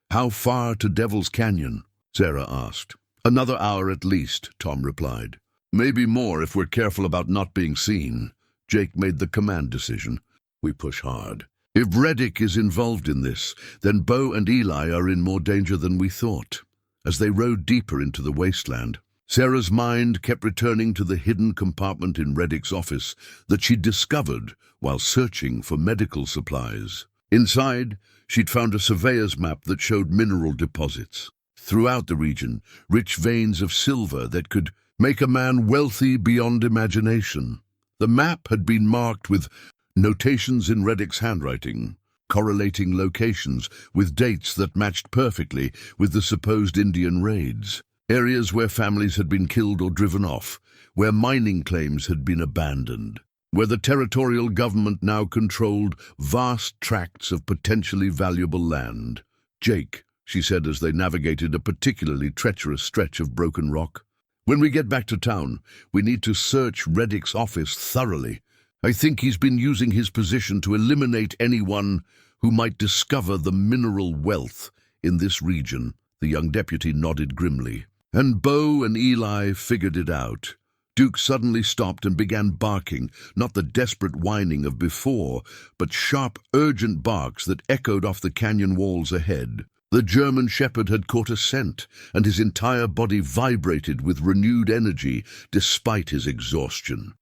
"How far to Devil's Canyon?" Sarah asked. "Another hour at least," Tom replied. "Maybe more if we're careful about not being seen." Jake made the command decision. "We push hard. If Reddick is involved in this, then Bo and Eli are in more danger than we thought." As they rode deeper into the wasteland, Sarah's mind kept returning to the hidden compartment in Reddick's office that she'd discovered while searching for medical supplies. Inside, she'd found a surveyor's map that showed mineral deposits. Throughout the region, rich veins of silver that could make a man wealthy beyond imagination. The map had been marked with notations in Reddick's handwriting, correlating locations with dates that matched perfectly with the supposed Indian raids. Areas where families had been killed or driven off, where mining claims had been abandoned, where the territorial government now controlled vast tracts of potentially valuable land. "Jake," she said as they navigated a particularly treacherous stretch of broken rock, "when we get back to town, we need to search Reddick's office thoroughly. I think he's been using his position to eliminate anyone who might discover the mineral wealth in this region." The young deputy nodded grimly. "And Bo and Eli figured it out." Duke suddenly stopped and began barking, not the desperate whining of before, but sharp, urgent barks that echoed off the canyon walls ahead. The German shepherd had caught a scent, and his entire body vibrated with renewed energy despite his exhaustion.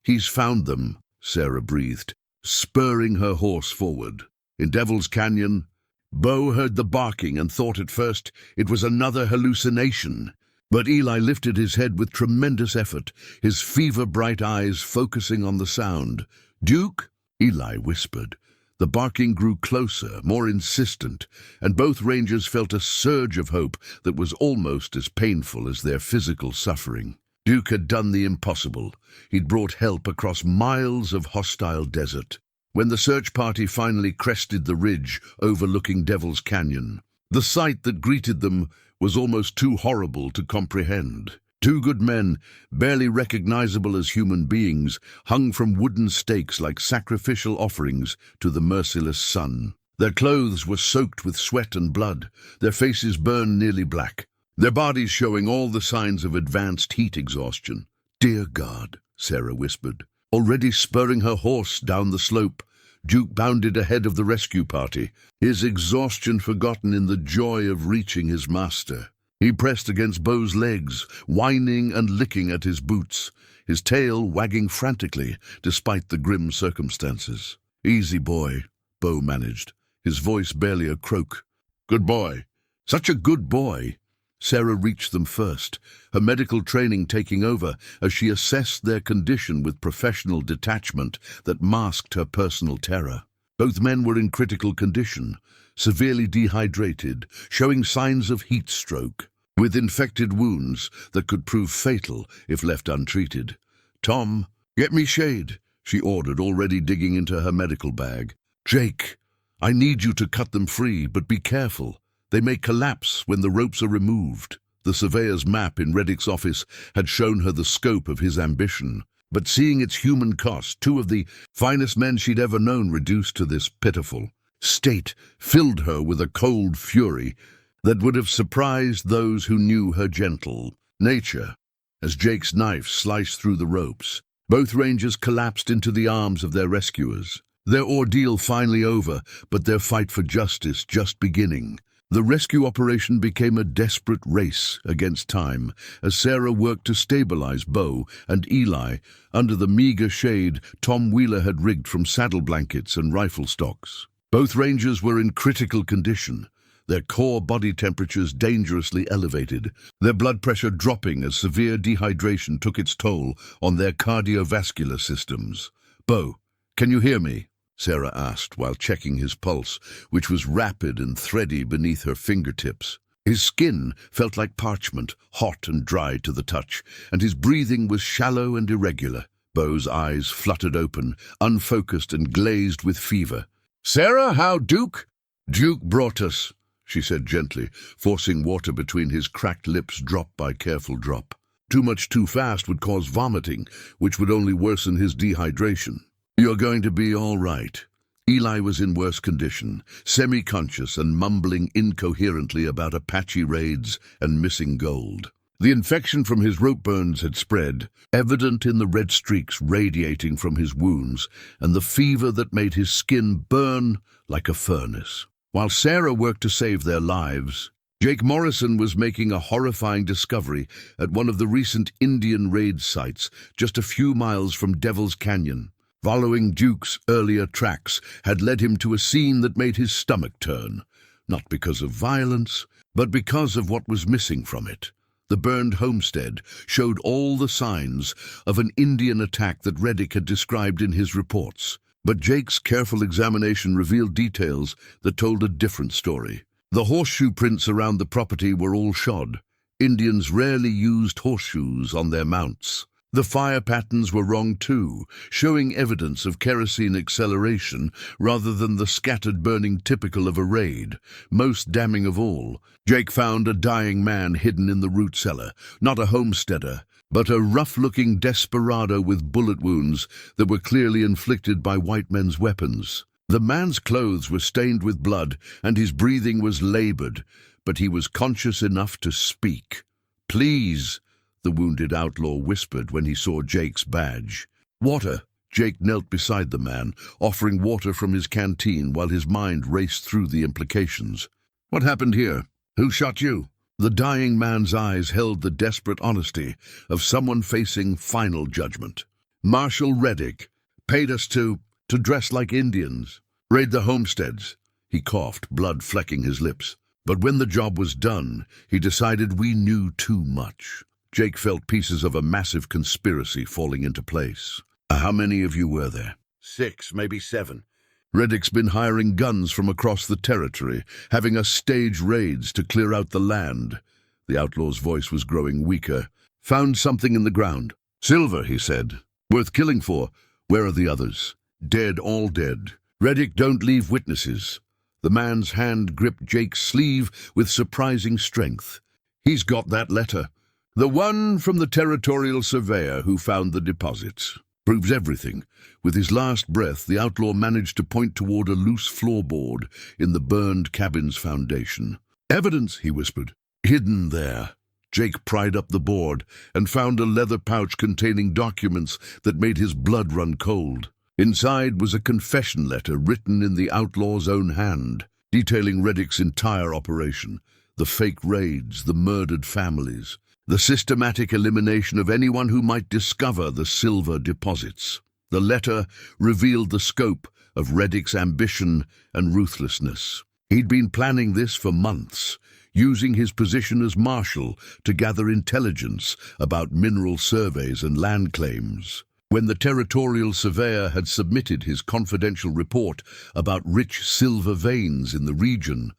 "He's found them," Sarah breathed, spurring her horse forward. In Devil's Canyon, Bo heard the barking and thought at first it was another hallucination. But Eli lifted his head with tremendous effort, his fever-bright eyes focusing on the sound. "Duke?" Eli whispered. The barking grew closer, more insistent, and both rangers felt a surge of hope that was almost as painful as their physical suffering. Duke had done the impossible. He'd brought help across miles of hostile desert. When the search party finally crested the ridge overlooking Devil's Canyon, the sight that greeted them was almost too horrible to comprehend. 2 good men, barely recognizable as human beings, hung from wooden stakes like sacrificial offerings to the merciless sun. Their clothes were soaked with sweat and blood, their faces burned nearly black, their bodies showing all the signs of advanced heat exhaustion. "Dear God," Sarah whispered. Already spurring her horse down the slope, Duke bounded ahead of the rescue party, his exhaustion forgotten in the joy of reaching his master. He pressed against Bo's legs, whining and licking at his boots, his tail wagging frantically despite the grim circumstances. "Easy, boy," Bo managed, his voice barely a croak. "Good boy. Such a good boy." Sarah reached them first, her medical training taking over as she assessed their condition with professional detachment that masked her personal terror. Both men were in critical condition, severely dehydrated, showing signs of heat stroke, with infected wounds that could prove fatal if left untreated. "Tom, get me shade," she ordered, already digging into her medical bag. "Jake, I need you to cut them free, but be careful. They may collapse when the ropes are removed." The surveyor's map in Reddick's office had shown her the scope of his ambition. But seeing its human cost, two of the finest men she'd ever known reduced to this pitiful state filled her with a cold fury that would have surprised those who knew her gentle nature. As Jake's knife sliced through the ropes, both rangers collapsed into the arms of their rescuers. Their ordeal finally over, but their fight for justice just beginning. The rescue operation became a desperate race against time as Sarah worked to stabilize Bo and Eli under the meager shade Tom Wheeler had rigged from saddle blankets and rifle stocks. Both rangers were in critical condition, their core body temperatures dangerously elevated, their blood pressure dropping as severe dehydration took its toll on their cardiovascular systems. "Bo, can you hear me?" Sarah asked while checking his pulse, which was rapid and thready beneath her fingertips. His skin felt like parchment, hot and dry to the touch, and his breathing was shallow and irregular. Bo's eyes fluttered open, unfocused and glazed with fever. "Sarah, how Duke?" "Duke brought us," she said gently, forcing water between his cracked lips drop by careful drop. Too much too fast would cause vomiting, which would only worsen his dehydration. "You're going to be all right." Eli was in worse condition, semi-conscious and mumbling incoherently about Apache raids and missing gold. The infection from his rope burns had spread, evident in the red streaks radiating from his wounds and the fever that made his skin burn like a furnace. While Sarah worked to save their lives, Jake Morrison was making a horrifying discovery at one of the recent Indian raid sites just a few miles from Devil's Canyon. Following Duke's earlier tracks had led him to a scene that made his stomach turn, not because of violence, but because of what was missing from it. The burned homestead showed all the signs of an Indian attack that Reddick had described in his reports. But Jake's careful examination revealed details that told a different story. The horseshoe prints around the property were all shod. Indians rarely used horseshoes on their mounts. The fire patterns were wrong too, showing evidence of kerosene acceleration rather than the scattered burning typical of a raid. Most damning of all, Jake found a dying man hidden in the root cellar, not a homesteader, but a rough-looking desperado with bullet wounds that were clearly inflicted by white men's weapons. The man's clothes were stained with blood and his breathing was labored, but he was conscious enough to speak. "Please," the wounded outlaw whispered when he saw Jake's badge. "Water." Jake knelt beside the man, offering water from his canteen while his mind raced through the implications. "What happened here? Who shot you?" The dying man's eyes held the desperate honesty of someone facing final judgment. "Marshal Reddick paid us to dress like Indians, raid the homesteads." He coughed, blood flecking his lips. "But when the job was done, he decided we knew too much." Jake felt pieces of a massive conspiracy falling into place. "How many of you were there?" 6, maybe 7. Reddick's been hiring guns from across the territory, having us stage raids to clear out the land. The outlaw's voice was growing weaker. "Found something in the ground." "Silver," he said. "Worth killing for. Where are the others?" "Dead, all dead. Reddick, don't leave witnesses." The man's hand gripped Jake's sleeve with surprising strength. "He's got that letter. The one from the territorial surveyor who found the deposits. Proves everything." With his last breath, the outlaw managed to point toward a loose floorboard in the burned cabin's foundation. "Evidence," he whispered. "Hidden there." Jake pried up the board and found a leather pouch containing documents that made his blood run cold. Inside was a confession letter written in the outlaw's own hand, detailing Reddick's entire operation, the fake raids, the murdered families, the systematic elimination of anyone who might discover the silver deposits. The letter revealed the scope of Reddick's ambition and ruthlessness. He'd been planning this for months, using his position as marshal to gather intelligence about mineral surveys and land claims. When the territorial surveyor had submitted his confidential report about rich silver veins in the region,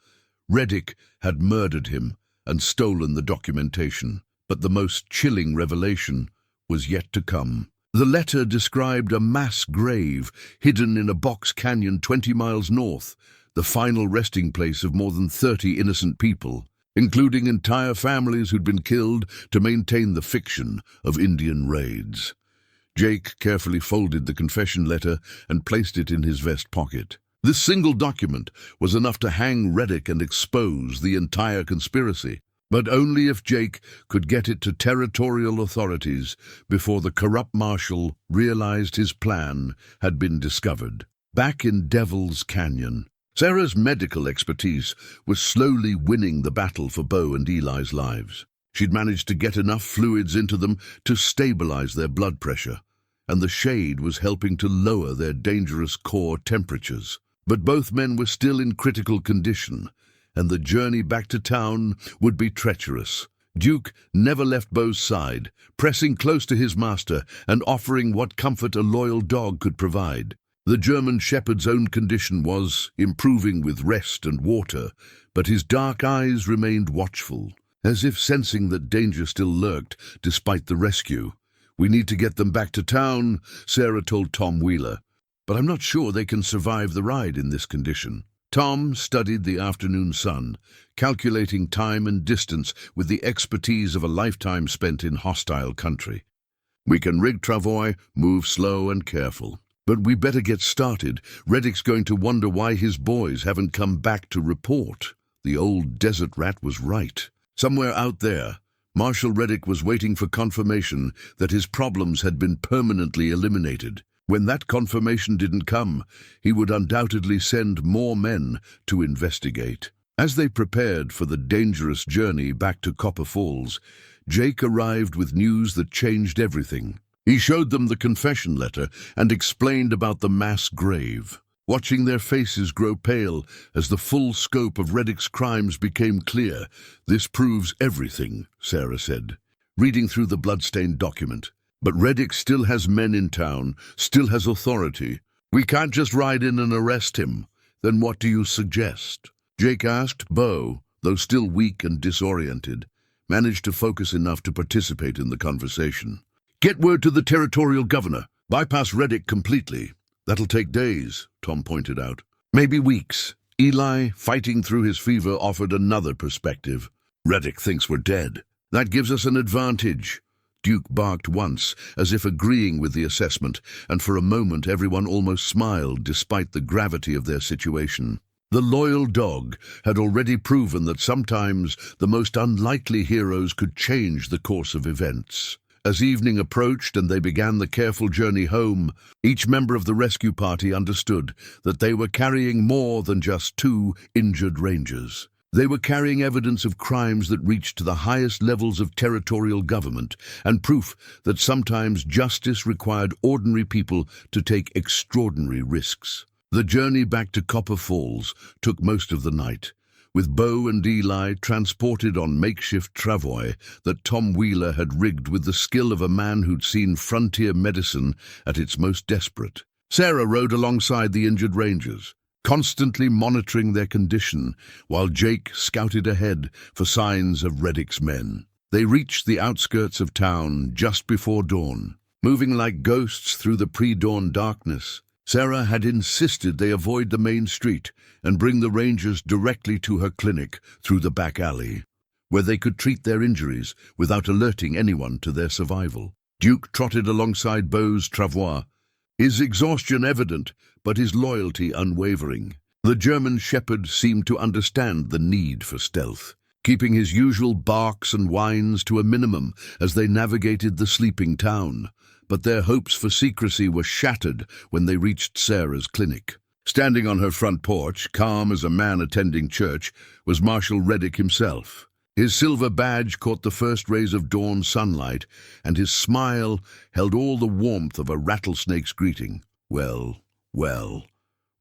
Reddick had murdered him and stolen the documentation. But the most chilling revelation was yet to come. The letter described a mass grave hidden in a box canyon 20 miles north, the final resting place of more than 30 innocent people, including entire families who'd been killed to maintain the fiction of Indian raids. Jake carefully folded the confession letter and placed it in his vest pocket. This single document was enough to hang Reddick and expose the entire conspiracy, but only if Jake could get it to territorial authorities before the corrupt marshal realized his plan had been discovered. Back in Devil's Canyon, Sarah's medical expertise was slowly winning the battle for Bo and Eli's lives. She'd managed to get enough fluids into them to stabilize their blood pressure, and the shade was helping to lower their dangerous core temperatures. But both men were still in critical condition, and the journey back to town would be treacherous. Duke never left Bo's side, pressing close to his master and offering what comfort a loyal dog could provide. The German shepherd's own condition was improving with rest and water, but his dark eyes remained watchful, as if sensing that danger still lurked despite the rescue. "We need to get them back to town," Sarah told Tom Wheeler, "but I'm not sure they can survive the ride in this condition." Tom studied the afternoon sun, calculating time and distance with the expertise of a lifetime spent in hostile country. "We can rig travois, move slow and careful. But we better get started. Reddick's going to wonder why his boys haven't come back to report." The old desert rat was right. Somewhere out there, Marshal Reddick was waiting for confirmation that his problems had been permanently eliminated. When that confirmation didn't come, he would undoubtedly send more men to investigate. As they prepared for the dangerous journey back to Copper Falls, Jake arrived with news that changed everything. He showed them the confession letter and explained about the mass grave. Watching their faces grow pale as the full scope of Reddick's crimes became clear. "This proves everything," Sarah said, reading through the bloodstained document. "But Reddick still has men in town, still has authority. We can't just ride in and arrest him. Then what do you suggest?" Jake asked. Bo, though still weak and disoriented, managed to focus enough to participate in the conversation. "Get word to the territorial governor. Bypass Reddick completely." "That'll take days," Tom pointed out. "Maybe weeks." Eli, fighting through his fever, offered another perspective. "Reddick thinks we're dead. That gives us an advantage." Duke barked once, as if agreeing with the assessment, and for a moment everyone almost smiled despite the gravity of their situation. The loyal dog had already proven that sometimes the most unlikely heroes could change the course of events. As evening approached and they began the careful journey home, each member of the rescue party understood that they were carrying more than just two injured rangers. They were carrying evidence of crimes that reached to the highest levels of territorial government, and proof that sometimes justice required ordinary people to take extraordinary risks. The journey back to Copper Falls took most of the night, with Bo and Eli transported on makeshift travois that Tom Wheeler had rigged with the skill of a man who'd seen frontier medicine at its most desperate. Sarah rode alongside the injured rangers, constantly monitoring their condition, while Jake scouted ahead for signs of Reddick's men. They reached the outskirts of town just before dawn. Moving like ghosts through the pre-dawn darkness, Sarah had insisted they avoid the main street and bring the rangers directly to her clinic through the back alley, where they could treat their injuries without alerting anyone to their survival. Duke trotted alongside Bo's travois, his exhaustion evident, but his loyalty unwavering. The German shepherd seemed to understand the need for stealth, keeping his usual barks and whines to a minimum as they navigated the sleeping town. But their hopes for secrecy were shattered when they reached Sarah's clinic. Standing on her front porch, calm as a man attending church, was Marshal Reddick himself. His silver badge caught the first rays of dawn sunlight, and his smile held all the warmth of a rattlesnake's greeting. "Well, well,"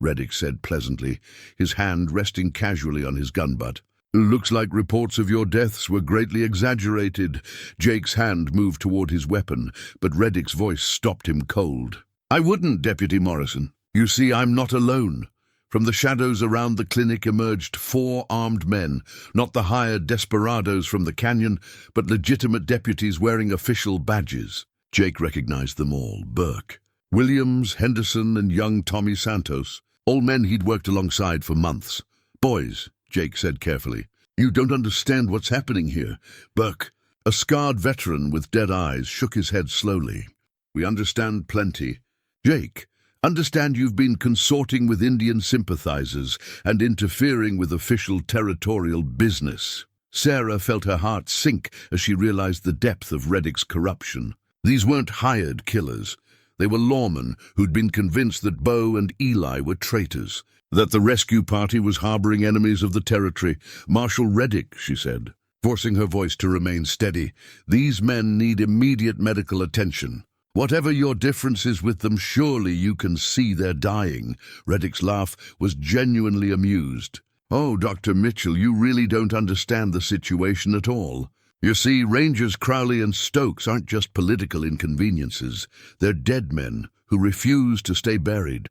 Reddick said pleasantly, his hand resting casually on his gun butt. "Looks like reports of your deaths were greatly exaggerated." Jake's hand moved toward his weapon, but Reddick's voice stopped him cold. "I wouldn't, Deputy Morrison. You see, I'm not alone." From the shadows around the clinic emerged 4 armed men, not the hired desperados from the canyon, but legitimate deputies wearing official badges. Jake recognized them all. Burke, Williams, Henderson, and young Tommy Santos, all men he'd worked alongside for months. "Boys," Jake said carefully, "you don't understand what's happening here." Burke, a scarred veteran with dead eyes, shook his head slowly. We understand plenty. Jake, understand you've been consorting with Indian sympathizers and interfering with official territorial business. Sarah felt her heart sink as she realized the depth of Reddick's corruption. These weren't hired killers. They were lawmen who'd been convinced that Bo and Eli were traitors, that the rescue party was harboring enemies of the territory. Marshal Reddick, she said, forcing her voice to remain steady. These men need immediate medical attention. Whatever your differences with them, surely you can see they're dying. Reddick's laugh was genuinely amused. Oh, Dr. Mitchell, you really don't understand the situation at all. You see, Rangers Crowley and Stokes aren't just political inconveniences. They're dead men who refuse to stay buried.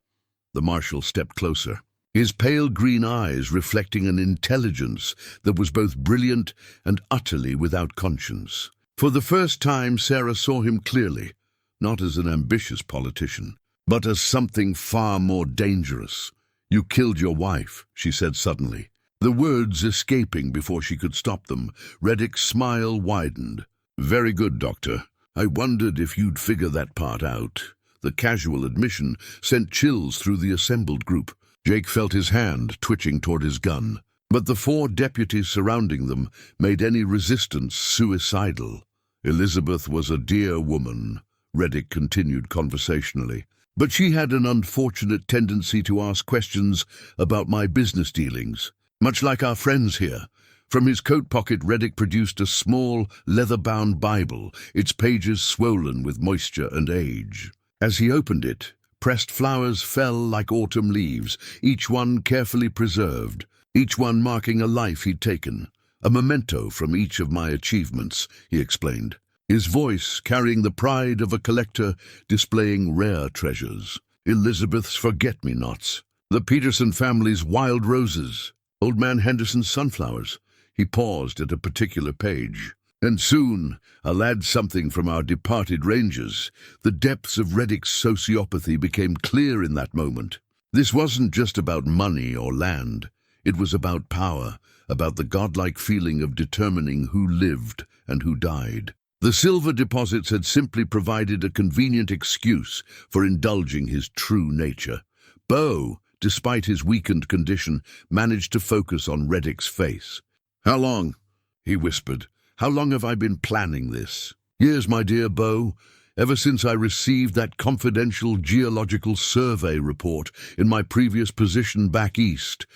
The Marshal stepped closer, his pale green eyes reflecting an intelligence that was both brilliant and utterly without conscience. For the first time, Sarah saw him clearly, not as an ambitious politician, but as something far more dangerous. You killed your wife, she said suddenly. The words escaping before she could stop them. Reddick's smile widened. Very good, Doctor. I wondered if you'd figure that part out. The casual admission sent chills through the assembled group. Jake felt his hand twitching toward his gun, but the 4 deputies surrounding them made any resistance suicidal. Elizabeth was a dear woman, Reddick continued conversationally, but she had an unfortunate tendency to ask questions about my business dealings. Much like our friends here. From his coat pocket, Reddick produced a small, leather-bound Bible, its pages swollen with moisture and age. As he opened it, pressed flowers fell like autumn leaves, each one carefully preserved, each one marking a life he'd taken. A memento from each of my achievements, he explained, his voice carrying the pride of a collector displaying rare treasures. Elizabeth's forget-me-nots, the Peterson family's wild roses, Old Man Henderson's sunflowers. He paused at a particular page. And soon, a lad something from our departed Rangers. The depths of Reddick's sociopathy became clear in that moment. This wasn't just about money or land. It was about power, about the godlike feeling of determining who lived and who died. The silver deposits had simply provided a convenient excuse for indulging his true nature. Bo, despite his weakened condition, managed to focus on Reddick's face. "How long?" he whispered. "How long have I been planning this?" "Years, my dear Bo. Ever since I received that confidential geological survey report in my previous position back east.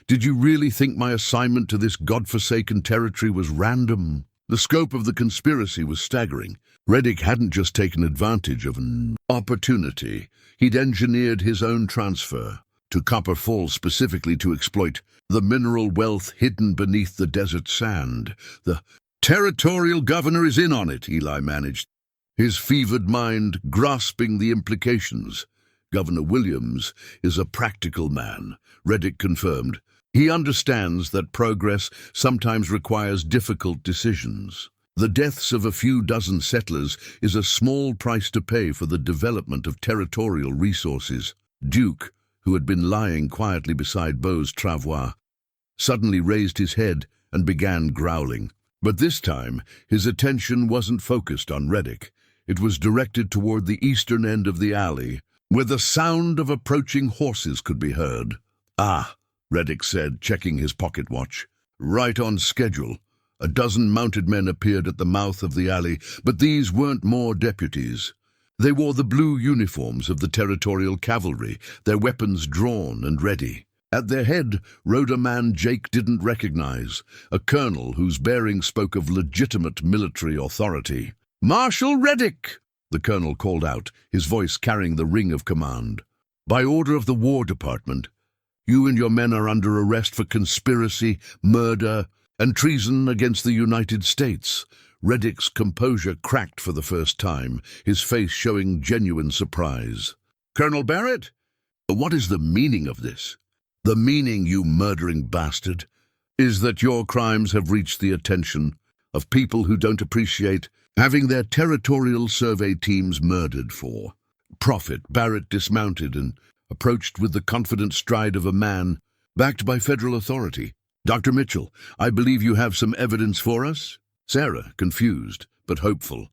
Did you really think my assignment to this godforsaken territory was random?" The scope of the conspiracy was staggering. Reddick hadn't just taken advantage of an opportunity. He'd engineered his own transfer to Copper Falls specifically to exploit the mineral wealth hidden beneath the desert sand. The territorial governor is in on it, Eli managed, his fevered mind grasping the implications. Governor Williams is a practical man, Reddick confirmed. He understands that progress sometimes requires difficult decisions. The deaths of a few dozen settlers is a small price to pay for the development of territorial resources. Duke, who had been lying quietly beside Beau's travois, suddenly raised his head and began growling. But this time, his attention wasn't focused on Reddick. It was directed toward the eastern end of the alley, where the sound of approaching horses could be heard. "Ah," Reddick said, checking his pocket watch. "Right on schedule." A dozen mounted men appeared at the mouth of the alley, but these weren't more deputies. They wore the blue uniforms of the territorial cavalry, their weapons drawn and ready. At their head rode a man Jake didn't recognize, a colonel whose bearing spoke of legitimate military authority. "Marshal Reddick!" the colonel called out, his voice carrying the ring of command. "By order of the War Department, you and your men are under arrest for conspiracy, murder, and treason against the United States." Reddick's composure cracked for the first time, his face showing genuine surprise. "Colonel Barrett? What is the meaning of this?" "The meaning, you murdering bastard, is that your crimes have reached the attention of people who don't appreciate having their territorial survey teams murdered for profit." Barrett dismounted and approached with the confident stride of a man backed by federal authority. "Dr. Mitchell, I believe you have some evidence for us?" Sarah, confused but hopeful,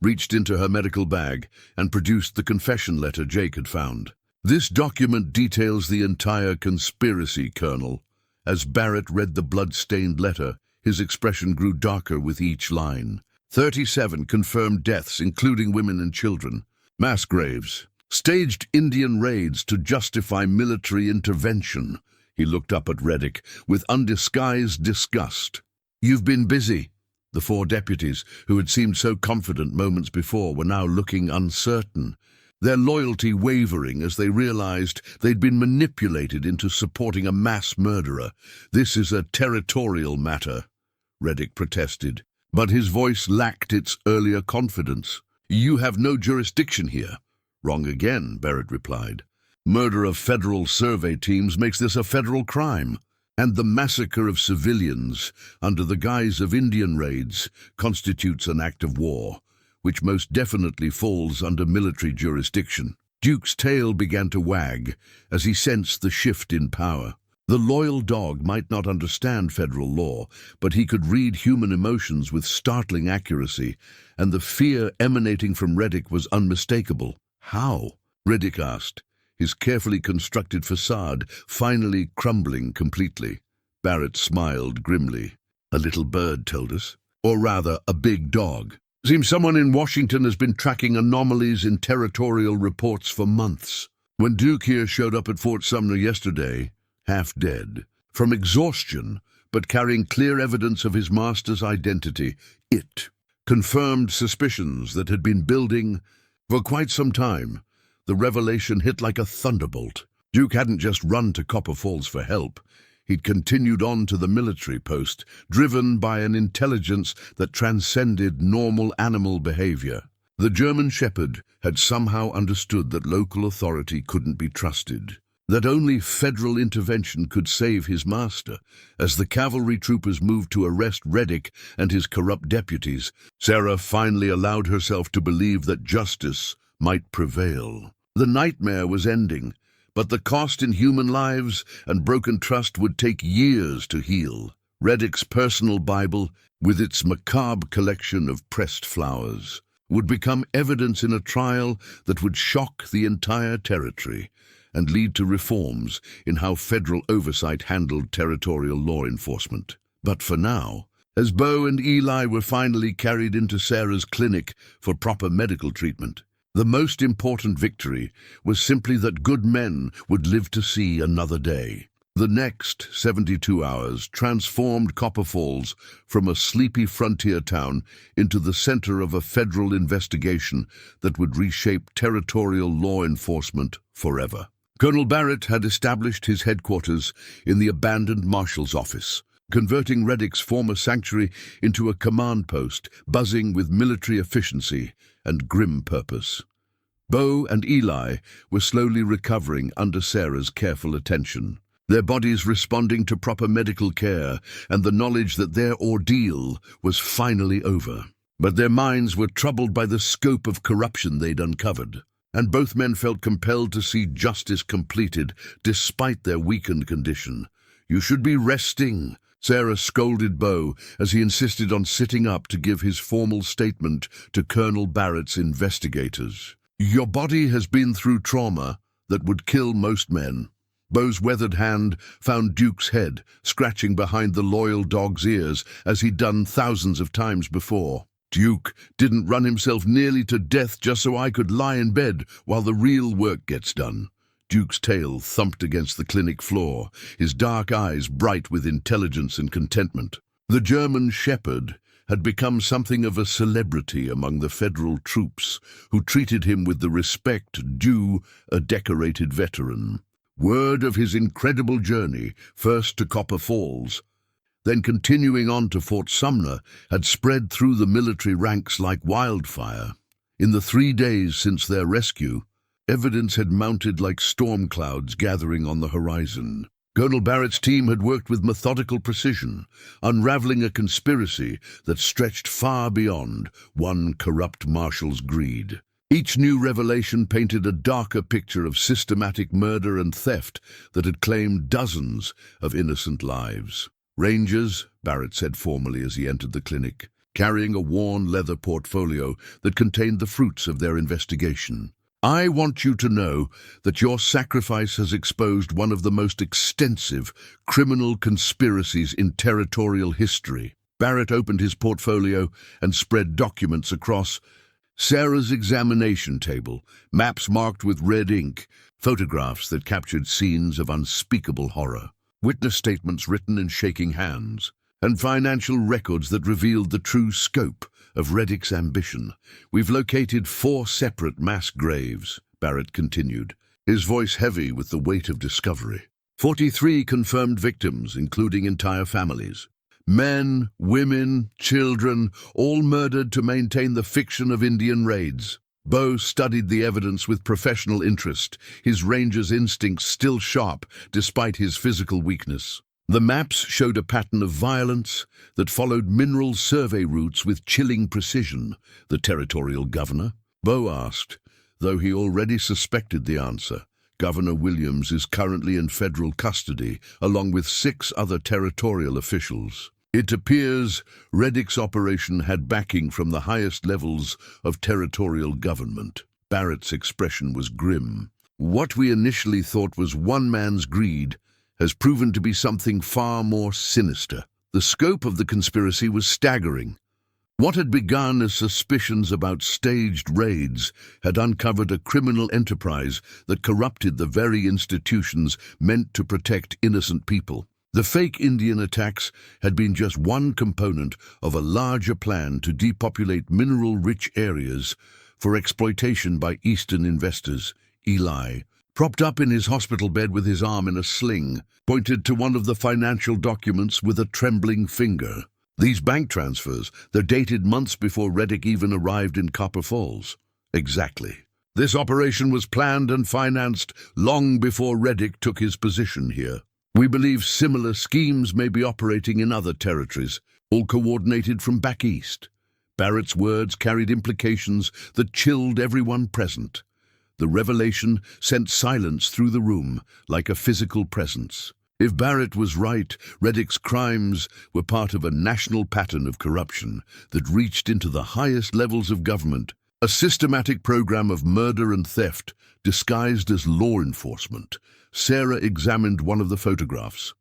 reached into her medical bag, and produced the confession letter Jake had found. "This document details the entire conspiracy, Colonel." As Barrett read the blood-stained letter, his expression grew darker with each line. 37 confirmed deaths, including women and children. Mass graves. Staged Indian raids to justify military intervention. He looked up at Reddick with undisguised disgust. "You've been busy." The 4 deputies, who had seemed so confident moments before, were now looking uncertain, their loyalty wavering as they realized they'd been manipulated into supporting a mass murderer. "This is a territorial matter," Reddick protested, but his voice lacked its earlier confidence. "You have no jurisdiction here." "Wrong again," Barrett replied. "Murder of federal survey teams makes this a federal crime, and the massacre of civilians under the guise of Indian raids constitutes an act of war, which most definitely falls under military jurisdiction." Duke's tail began to wag as he sensed the shift in power. The loyal dog might not understand federal law, but he could read human emotions with startling accuracy, and the fear emanating from Reddick was unmistakable. "How?" Reddick asked, his carefully constructed facade finally crumbling completely. Barrett smiled grimly. "A little bird told us. Or rather, a big dog. Seems someone in Washington has been tracking anomalies in territorial reports for months. When Duke here showed up at Fort Sumner yesterday, half dead, from exhaustion, but carrying clear evidence of his master's identity, it confirmed suspicions that had been building for quite some time. The revelation hit like a thunderbolt. Duke hadn't just run to Copper Falls for help. He'd continued on to the military post, driven by an intelligence that transcended normal animal behavior. The German shepherd had somehow understood that local authority couldn't be trusted, that only federal intervention could save his master. As the cavalry troopers moved to arrest Reddick and his corrupt deputies, Sarah finally allowed herself to believe that justice might prevail. The nightmare was ending, but the cost in human lives and broken trust would take years to heal. Reddick's personal Bible, with its macabre collection of pressed flowers, would become evidence in a trial that would shock the entire territory and lead to reforms in how federal oversight handled territorial law enforcement. But for now, as Bo and Eli were finally carried into Sarah's clinic for proper medical treatment, the most important victory was simply that good men would live to see another day. The next 72 hours transformed Copper Falls from a sleepy frontier town into the center of a federal investigation that would reshape territorial law enforcement forever. Colonel Barrett had established his headquarters in the abandoned marshal's office, converting Reddick's former sanctuary into a command post buzzing with military efficiency and grim purpose. Bo and Eli were slowly recovering under Sarah's careful attention, their bodies responding to proper medical care and the knowledge that their ordeal was finally over. But their minds were troubled by the scope of corruption they'd uncovered, and both men felt compelled to see justice completed despite their weakened condition. "You should be resting," Sarah scolded Bo as he insisted on sitting up to give his formal statement to Colonel Barrett's investigators. "Your body has been through trauma that would kill most men." Bo's weathered hand found Duke's head, scratching behind the loyal dog's ears as he'd done thousands of times before. "Duke didn't run himself nearly to death just so I could lie in bed while the real work gets done." Duke's tail thumped against the clinic floor, his dark eyes bright with intelligence and contentment. The German shepherd had become something of a celebrity among the federal troops, who treated him with the respect due a decorated veteran. Word of his incredible journey, first to Copper Falls, then continuing on to Fort Sumner, had spread through the military ranks like wildfire. In the 3 days since their rescue, evidence had mounted like storm clouds gathering on the horizon. Colonel Barrett's team had worked with methodical precision, unraveling a conspiracy that stretched far beyond one corrupt marshal's greed. Each new revelation painted a darker picture of systematic murder and theft that had claimed dozens of innocent lives. "Rangers," Barrett said formally as he entered the clinic, carrying a worn leather portfolio that contained the fruits of their investigation. "I want you to know that your sacrifice has exposed one of the most extensive criminal conspiracies in territorial history." Barrett opened his portfolio and spread documents across. Sarah's examination table, maps marked with red ink, photographs that captured scenes of unspeakable horror, witness statements written in shaking hands, and financial records that revealed the true scope of Reddick's ambition. "We've located 4 separate mass graves," Barrett continued, his voice heavy with the weight of discovery. 43 confirmed victims, including entire families. Men, women, children, all murdered to maintain the fiction of Indian raids. Bo studied the evidence with professional interest, his ranger's instincts still sharp despite his physical weakness. The maps showed a pattern of violence that followed mineral survey routes with chilling precision. "The territorial governor?" Bo asked, though he already suspected the answer. "Governor Williams is currently in federal custody, along with 6 other territorial officials. It appears Reddick's operation had backing from the highest levels of territorial government." Barrett's expression was grim. "What we initially thought was one man's greed has proven to be something far more sinister." The scope of the conspiracy was staggering. What had begun as suspicions about staged raids had uncovered a criminal enterprise that corrupted the very institutions meant to protect innocent people. The fake Indian attacks had been just one component of a larger plan to depopulate mineral-rich areas for exploitation by Eastern investors. Eli, propped up in his hospital bed with his arm in a sling, pointed to one of the financial documents with a trembling finger. "These bank transfers, they're dated months before Reddick even arrived in Copper Falls." "Exactly. This operation was planned and financed long before Reddick took his position here. We believe similar schemes may be operating in other territories, all coordinated from back east." Barrett's words carried implications that chilled everyone present. The revelation sent silence through the room, like a physical presence. If Barrett was right, Reddick's crimes were part of a national pattern of corruption that reached into the highest levels of government, a systematic program of murder and theft disguised as law enforcement. Sarah examined one of the photographs,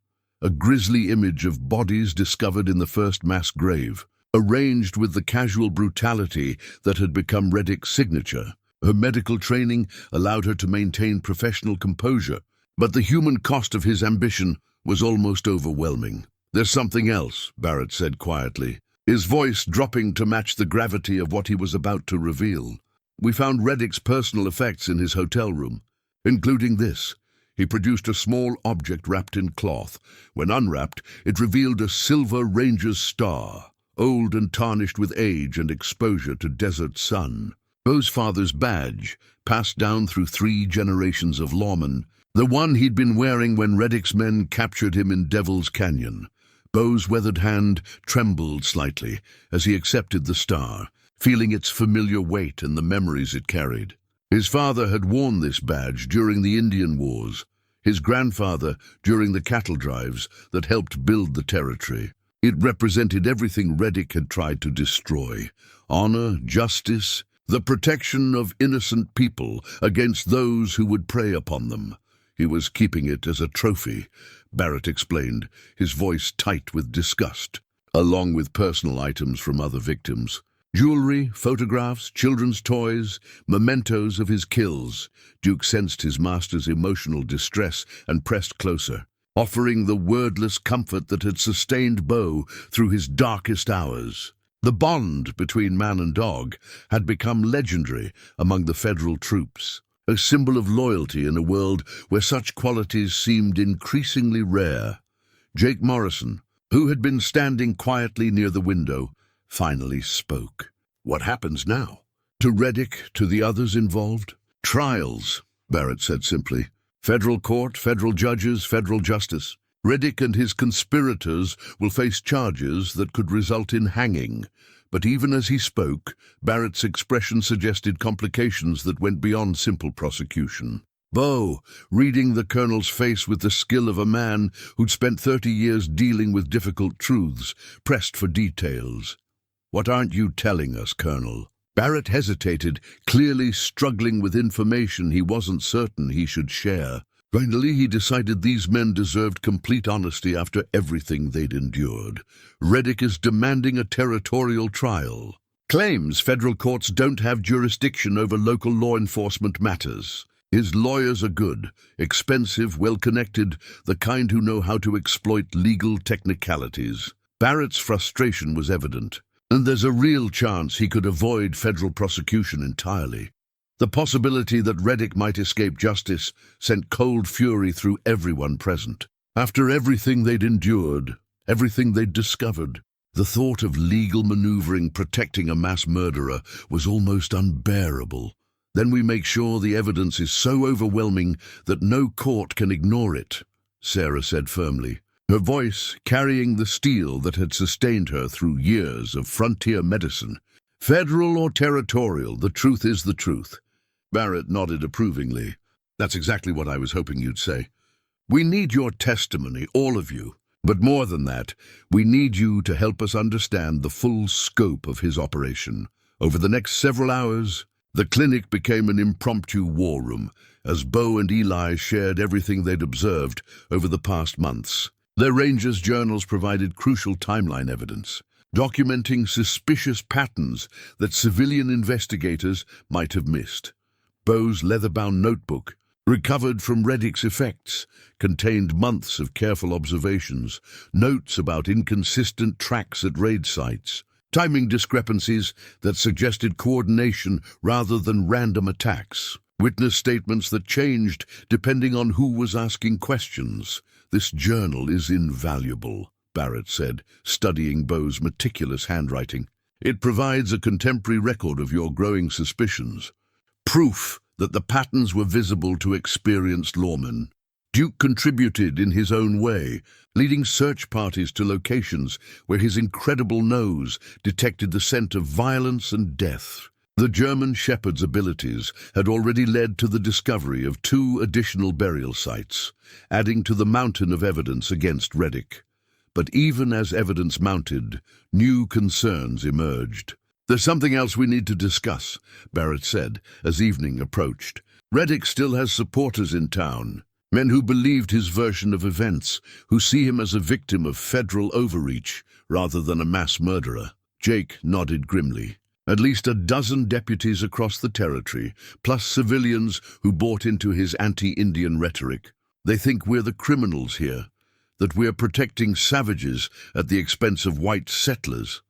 a grisly image of bodies discovered in the first mass grave, arranged with the casual brutality that had become Reddick's signature. Her medical training allowed her to maintain professional composure, but the human cost of his ambition was almost overwhelming. "There's something else," Barrett said quietly, his voice dropping to match the gravity of what he was about to reveal. "We found Reddick's personal effects in his hotel room, including this." He produced a small object wrapped in cloth. When unwrapped, it revealed a silver ranger's star, old and tarnished with age and exposure to desert sun. Bo's father's badge, passed down through 3 generations of lawmen, the one he'd been wearing when Reddick's men captured him in Devil's Canyon. Bo's weathered hand trembled slightly as he accepted the star, feeling its familiar weight and the memories it carried. His father had worn this badge during the Indian Wars, his grandfather during the cattle drives that helped build the territory. It represented everything Reddick had tried to destroy: honor, justice, the protection of innocent people against those who would prey upon them. He was keeping it as a trophy, Barrett explained, his voice tight with disgust, along with personal items from other victims. Jewelry, photographs, children's toys, mementos of his kills. Duke sensed his master's emotional distress and pressed closer, offering the wordless comfort that had sustained Bo through his darkest hours. The bond between man and dog had become legendary among the federal troops, a symbol of loyalty in a world where such qualities seemed increasingly rare. Jake Morrison, who had been standing quietly near the window, finally spoke. "What happens now? To Reddick, to the others involved?" "Trials," Barrett said simply. "Federal court, federal judges, federal justice. Reddick and his conspirators will face charges that could result in hanging." But even as he spoke, Barrett's expression suggested complications that went beyond simple prosecution. Bo, reading the colonel's face with the skill of a man who'd spent 30 years dealing with difficult truths, pressed for details. What aren't you telling us, Colonel? Barrett hesitated, clearly struggling with information he wasn't certain he should share. Finally, he decided these men deserved complete honesty after everything they'd endured. Reddick is demanding a territorial trial. Claims federal courts don't have jurisdiction over local law enforcement matters. His lawyers are good, expensive, well-connected, the kind who know how to exploit legal technicalities. Barrett's frustration was evident, and there's a real chance he could avoid federal prosecution entirely. The possibility that Reddick might escape justice sent cold fury through everyone present. After everything they'd endured, everything they'd discovered, the thought of legal maneuvering protecting a mass murderer was almost unbearable. Then we make sure the evidence is so overwhelming that no court can ignore it, Sarah said firmly, her voice carrying the steel that had sustained her through years of frontier medicine. Federal or territorial, the truth is the truth. Barrett nodded approvingly. That's exactly what I was hoping you'd say. We need your testimony, all of you. But more than that, we need you to help us understand the full scope of his operation. Over the next several hours, the clinic became an impromptu war room, as Bo and Eli shared everything they'd observed over the past months. Their Rangers' journals provided crucial timeline evidence, documenting suspicious patterns that civilian investigators might have missed. Bo's leather-bound notebook, recovered from Reddick's effects, contained months of careful observations, notes about inconsistent tracks at raid sites, timing discrepancies that suggested coordination rather than random attacks, witness statements that changed depending on who was asking questions. This journal is invaluable, Barrett said, studying Bo's meticulous handwriting. It provides a contemporary record of your growing suspicions, proof that the patterns were visible to experienced lawmen. Duke contributed in his own way, leading search parties to locations where his incredible nose detected the scent of violence and death. The German shepherd's abilities had already led to the discovery of 2 additional burial sites, adding to the mountain of evidence against Reddick. But even as evidence mounted, new concerns emerged. There's something else we need to discuss, Barrett said, as evening approached. Reddick still has supporters in town, men who believed his version of events, who see him as a victim of federal overreach rather than a mass murderer. Jake nodded grimly. At least a dozen deputies across the territory, plus civilians who bought into his anti-Indian rhetoric. They think we're the criminals here, that we're protecting savages at the expense of white settlers.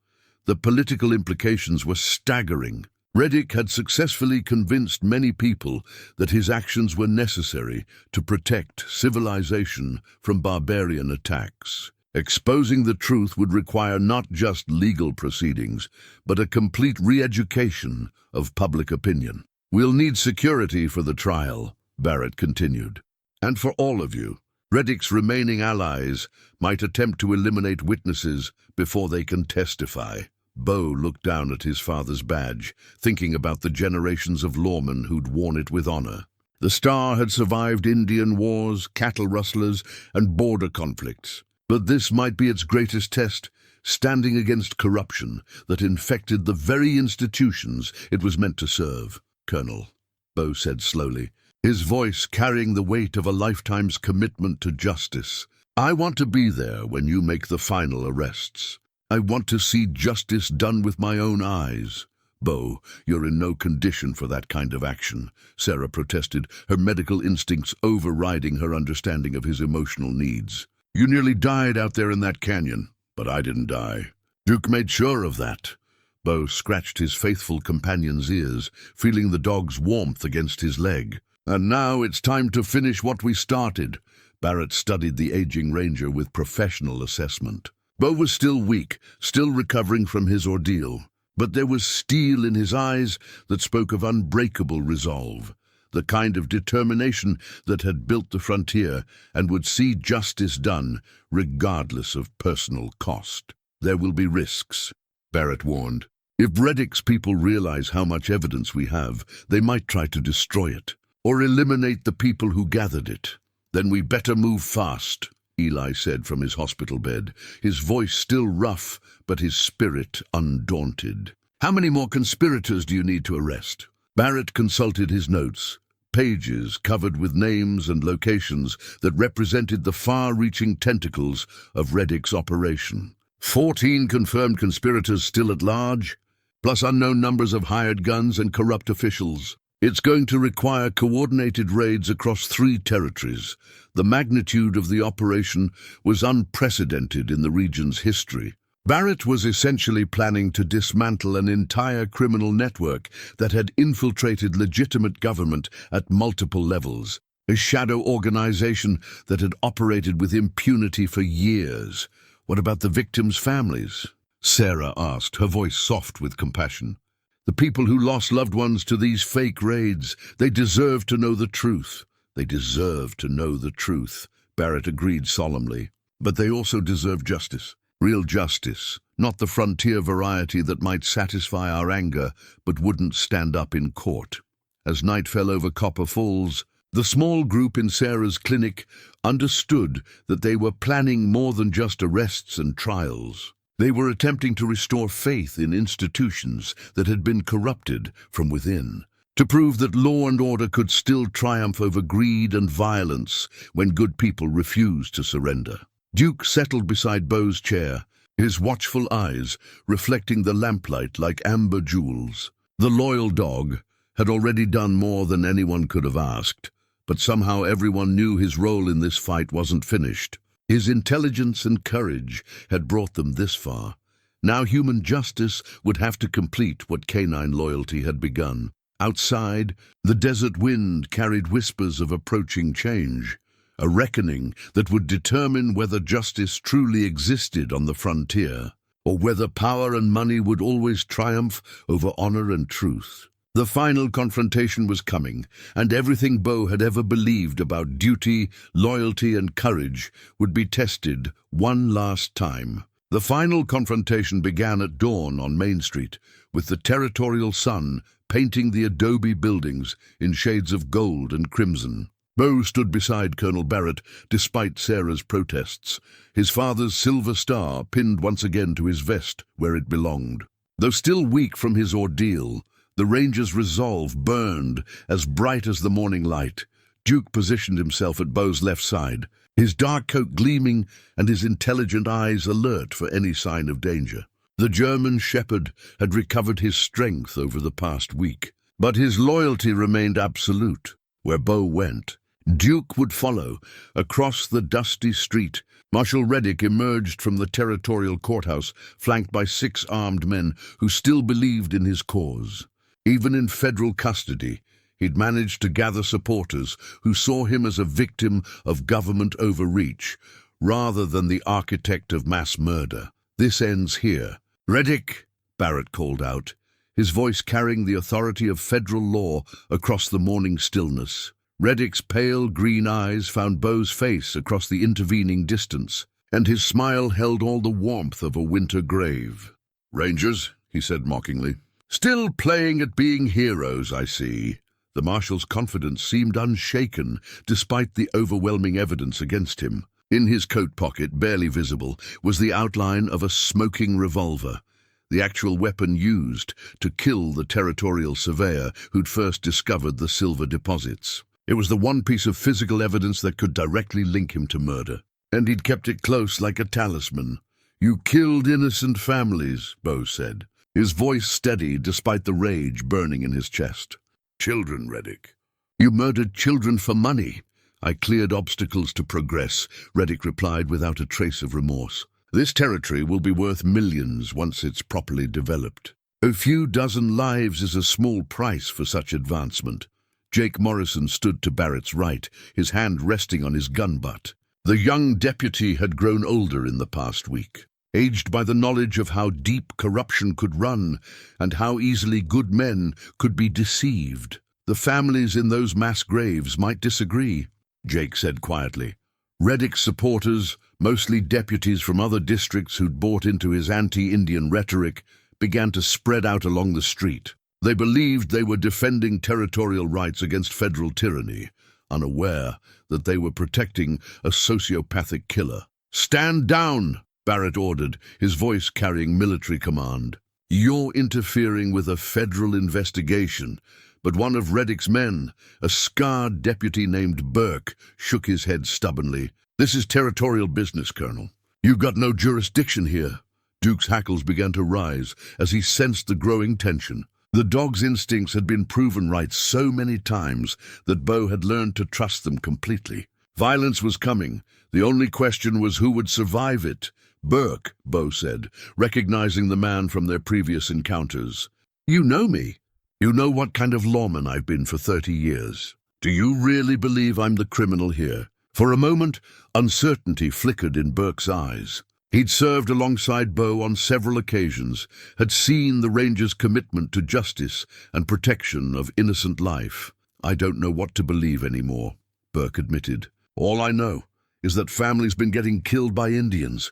The political implications were staggering. Reddick had successfully convinced many people that his actions were necessary to protect civilization from barbarian attacks. Exposing the truth would require not just legal proceedings, but a complete re-education of public opinion. We'll need security for the trial, Barrett continued. And for all of you, Reddick's remaining allies might attempt to eliminate witnesses before they can testify. Bo looked down at his father's badge, thinking about the generations of lawmen who'd worn it with honor. The star had survived Indian wars, cattle rustlers, and border conflicts. But this might be its greatest test, standing against corruption that infected the very institutions it was meant to serve. Colonel, Bo said slowly, his voice carrying the weight of a lifetime's commitment to justice. I want to be there when you make the final arrests. I want to see justice done with my own eyes. Bo, you're in no condition for that kind of action, Sarah protested, her medical instincts overriding her understanding of his emotional needs. You nearly died out there in that canyon, but I didn't die. Duke made sure of that. Bo scratched his faithful companion's ears, feeling the dog's warmth against his leg. And now it's time to finish what we started. Barrett studied the aging ranger with professional assessment. Bo was still weak, still recovering from his ordeal, but there was steel in his eyes that spoke of unbreakable resolve, the kind of determination that had built the frontier and would see justice done, regardless of personal cost. There will be risks, Barrett warned. If Reddick's people realize how much evidence we have, they might try to destroy it, or eliminate the people who gathered it. Then we better move fast. Eli said from his hospital bed, his voice still rough, but his spirit undaunted. "How many more conspirators do you need to arrest?" Barrett consulted his notes, pages covered with names and locations that represented the far-reaching tentacles of Reddick's operation. 14 confirmed conspirators still at large, plus unknown numbers of hired guns and corrupt officials. It's going to require coordinated raids across 3 territories. The magnitude of the operation was unprecedented in the region's history. Barrett was essentially planning to dismantle an entire criminal network that had infiltrated legitimate government at multiple levels, a shadow organization that had operated with impunity for years. "What about the victims' families?" Sarah asked, her voice soft with compassion. "The people who lost loved ones to these fake raids, they deserve to know the truth." "They deserve to know the truth," Barrett agreed solemnly. "But they also deserve justice. Real justice, not the frontier variety that might satisfy our anger but wouldn't stand up in court." As night fell over Copper Falls, the small group in Sarah's clinic understood that they were planning more than just arrests and trials. They were attempting to restore faith in institutions that had been corrupted from within, to prove that law and order could still triumph over greed and violence when good people refused to surrender. Duke settled beside Beau's chair, his watchful eyes reflecting the lamplight like amber jewels. The loyal dog had already done more than anyone could have asked, but somehow everyone knew his role in this fight wasn't finished. His intelligence and courage had brought them this far. Now human justice would have to complete what canine loyalty had begun. Outside, the desert wind carried whispers of approaching change, a reckoning that would determine whether justice truly existed on the frontier, or whether power and money would always triumph over honor and truth. The final confrontation was coming, and everything Beau had ever believed about duty, loyalty, and courage would be tested one last time. The final confrontation began at dawn on Main Street, with the territorial sun painting the adobe buildings in shades of gold and crimson. Beau stood beside Colonel Barrett, despite Sarah's protests, his father's silver star pinned once again to his vest where it belonged. Though still weak from his ordeal, the Ranger's resolve burned as bright as the morning light. Duke positioned himself at Beau's left side, his dark coat gleaming and his intelligent eyes alert for any sign of danger. The German shepherd had recovered his strength over the past week, but his loyalty remained absolute. Where Beau went, Duke would follow. Across the dusty street, Marshal Reddick emerged from the territorial courthouse, flanked by 6 armed men who still believed in his cause. Even in federal custody, he'd managed to gather supporters who saw him as a victim of government overreach, rather than the architect of mass murder. "This ends here." "Reddick," Barrett called out, his voice carrying the authority of federal law across the morning stillness. Reddick's pale green eyes found Beau's face across the intervening distance, and his smile held all the warmth of a winter grave. "Rangers," he said mockingly. "Still playing at being heroes, I see." The Marshal's confidence seemed unshaken, despite the overwhelming evidence against him. In his coat pocket, barely visible, was the outline of a smoking revolver, the actual weapon used to kill the territorial surveyor who'd first discovered the silver deposits. It was the one piece of physical evidence that could directly link him to murder, and he'd kept it close like a talisman. "You killed innocent families," Beau said, his voice steady despite the rage burning in his chest. "Children, Reddick." "You murdered children for money." "I cleared obstacles to progress," Reddick replied without a trace of remorse. "This territory will be worth millions once it's properly developed. A few dozen lives is a small price for such advancement." Jake Morrison stood to Barrett's right, his hand resting on his gun butt. The young deputy had grown older in the past week, aged by the knowledge of how deep corruption could run and how easily good men could be deceived. "The families in those mass graves might disagree," Jake said quietly. Reddick's supporters, mostly deputies from other districts who'd bought into his anti-Indian rhetoric, began to spread out along the street. They believed they were defending territorial rights against federal tyranny, unaware that they were protecting a sociopathic killer. "Stand down," Barrett ordered, his voice carrying military command. "You're interfering with a federal investigation." But one of Reddick's men, a scarred deputy named Burke, shook his head stubbornly. "This is territorial business, Colonel. You've got no jurisdiction here." Duke's hackles began to rise as he sensed the growing tension. The dog's instincts had been proven right so many times that Bo had learned to trust them completely. Violence was coming. The only question was who would survive it. "Burke," Bo said, recognizing the man from their previous encounters. "You know me. You know what kind of lawman I've been for 30 years. Do you really believe I'm the criminal here?" For a moment, uncertainty flickered in Burke's eyes. He'd served alongside Bo on several occasions, had seen the Rangers' commitment to justice and protection of innocent life. "I don't know what to believe anymore," Burke admitted. "All I know is that families been getting killed by Indians,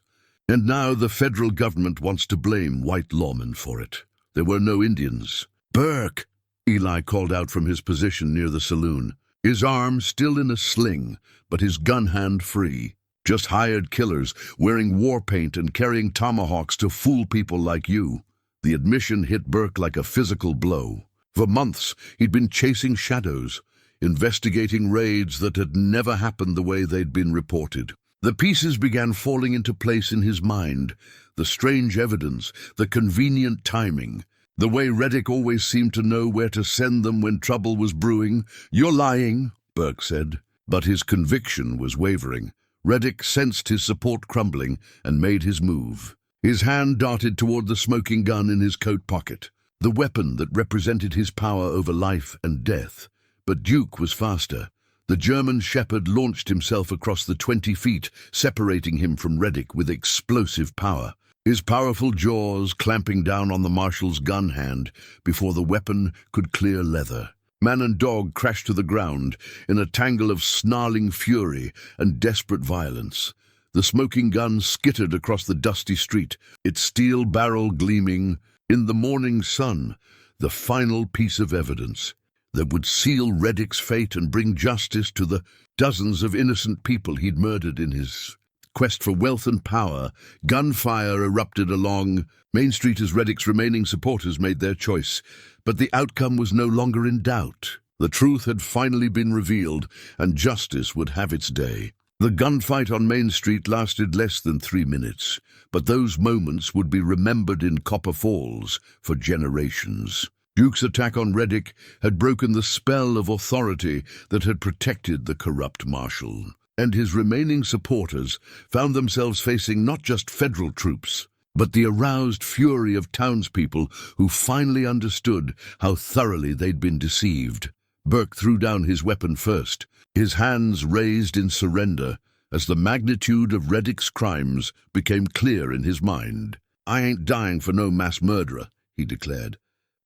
and now the federal government wants to blame white lawmen for it. There were no Indians." "Burke!" Eli called out from his position near the saloon, his arm still in a sling, but his gun hand free. "Just hired killers, wearing war paint and carrying tomahawks to fool people like you." The admission hit Burke like a physical blow. For months, he'd been chasing shadows, investigating raids that had never happened the way they'd been reported. The pieces began falling into place in his mind, the strange evidence, the convenient timing. The way Reddick always seemed to know where to send them when trouble was brewing. "You're lying," Burke said. But his conviction was wavering. Reddick sensed his support crumbling and made his move. His hand darted toward the smoking gun in his coat pocket, the weapon that represented his power over life and death. But Duke was faster. The German shepherd launched himself across the 20 feet, separating him from Reddick with explosive power, his powerful jaws clamping down on the Marshal's gun hand before the weapon could clear leather. Man and dog crashed to the ground in a tangle of snarling fury and desperate violence. The smoking gun skittered across the dusty street, its steel barrel gleaming. In the morning sun, the final piece of evidence that would seal Reddick's fate and bring justice to the dozens of innocent people he'd murdered in his quest for wealth and power. Gunfire erupted along Main Street as Reddick's remaining supporters made their choice, but the outcome was no longer in doubt. The truth had finally been revealed, and justice would have its day. The gunfight on Main Street lasted less than 3 minutes, but those moments would be remembered in Copper Falls for generations. Duke's attack on Reddick had broken the spell of authority that had protected the corrupt Marshal, and his remaining supporters found themselves facing not just federal troops, but the aroused fury of townspeople who finally understood how thoroughly they'd been deceived. Burke threw down his weapon first, his hands raised in surrender as the magnitude of Reddick's crimes became clear in his mind. "I ain't dying for no mass murderer," he declared,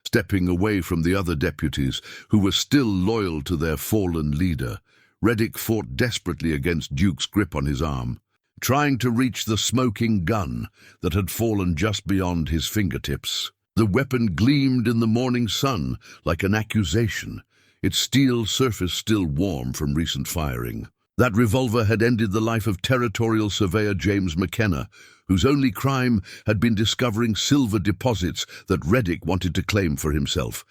stepping away from the other deputies who were still loyal to their fallen leader. Reddick fought desperately against Duke's grip on his arm, trying to reach the smoking gun that had fallen just beyond his fingertips. The weapon gleamed in the morning sun like an accusation, its steel surface still warm from recent firing. That revolver had ended the life of territorial surveyor James McKenna, whose only crime had been discovering silver deposits that Reddick wanted to claim for himself.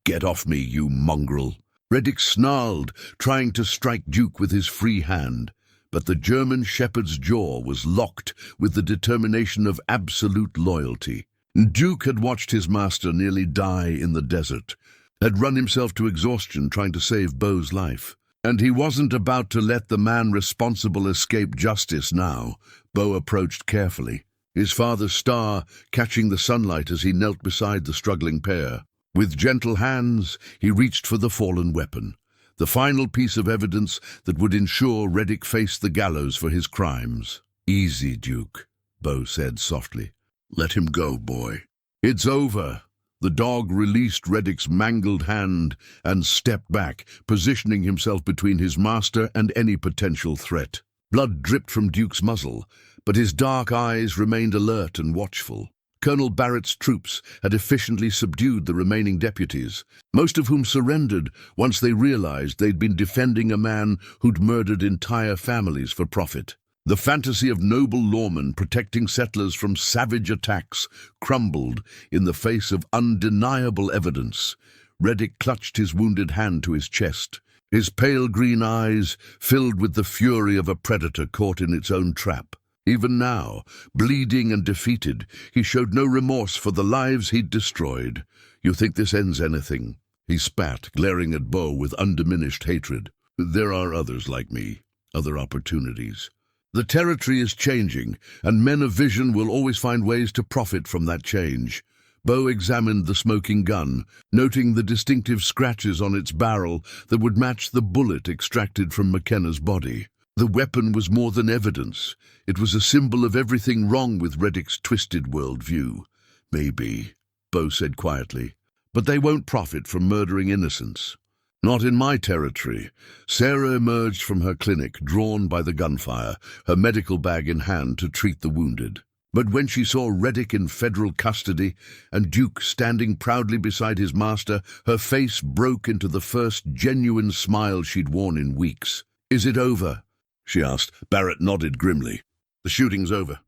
"Get off me, you mongrel!" Reddick snarled, trying to strike Duke with his free hand, but the German shepherd's jaw was locked with the determination of absolute loyalty. Duke had watched his master nearly die in the desert, had run himself to exhaustion trying to save Bo's life. And he wasn't about to let the man responsible escape justice now. Bo approached carefully, his father's star catching the sunlight as he knelt beside the struggling pair. With gentle hands, he reached for the fallen weapon, the final piece of evidence that would ensure Reddick faced the gallows for his crimes. "Easy, Duke," Bo said softly. "Let him go, boy." "It's over." The dog released Reddick's mangled hand and stepped back, positioning himself between his master and any potential threat. Blood dripped from Duke's muzzle, but his dark eyes remained alert and watchful. Colonel Barrett's troops had efficiently subdued the remaining deputies, most of whom surrendered once they realized they'd been defending a man who'd murdered entire families for profit. The fantasy of noble lawmen protecting settlers from savage attacks crumbled in the face of undeniable evidence. Reddick clutched his wounded hand to his chest, his pale green eyes filled with the fury of a predator caught in its own trap. Even now, bleeding and defeated, he showed no remorse for the lives he'd destroyed. "You think this ends anything?" he spat, glaring at Bo with undiminished hatred. "There are others like me, other opportunities. The territory is changing, and men of vision will always find ways to profit from that change." Bo examined the smoking gun, noting the distinctive scratches on its barrel that would match the bullet extracted from McKenna's body. The weapon was more than evidence. It was a symbol of everything wrong with Reddick's twisted worldview. "Maybe," Bo said quietly, "but they won't profit from murdering innocents. Not in my territory." Sarah emerged from her clinic, drawn by the gunfire, her medical bag in hand to treat the wounded. But when she saw Reddick in federal custody and Duke standing proudly beside his master, her face broke into the first genuine smile she'd worn in weeks. "Is it over?" she asked. Barrett nodded grimly. "The shooting's over.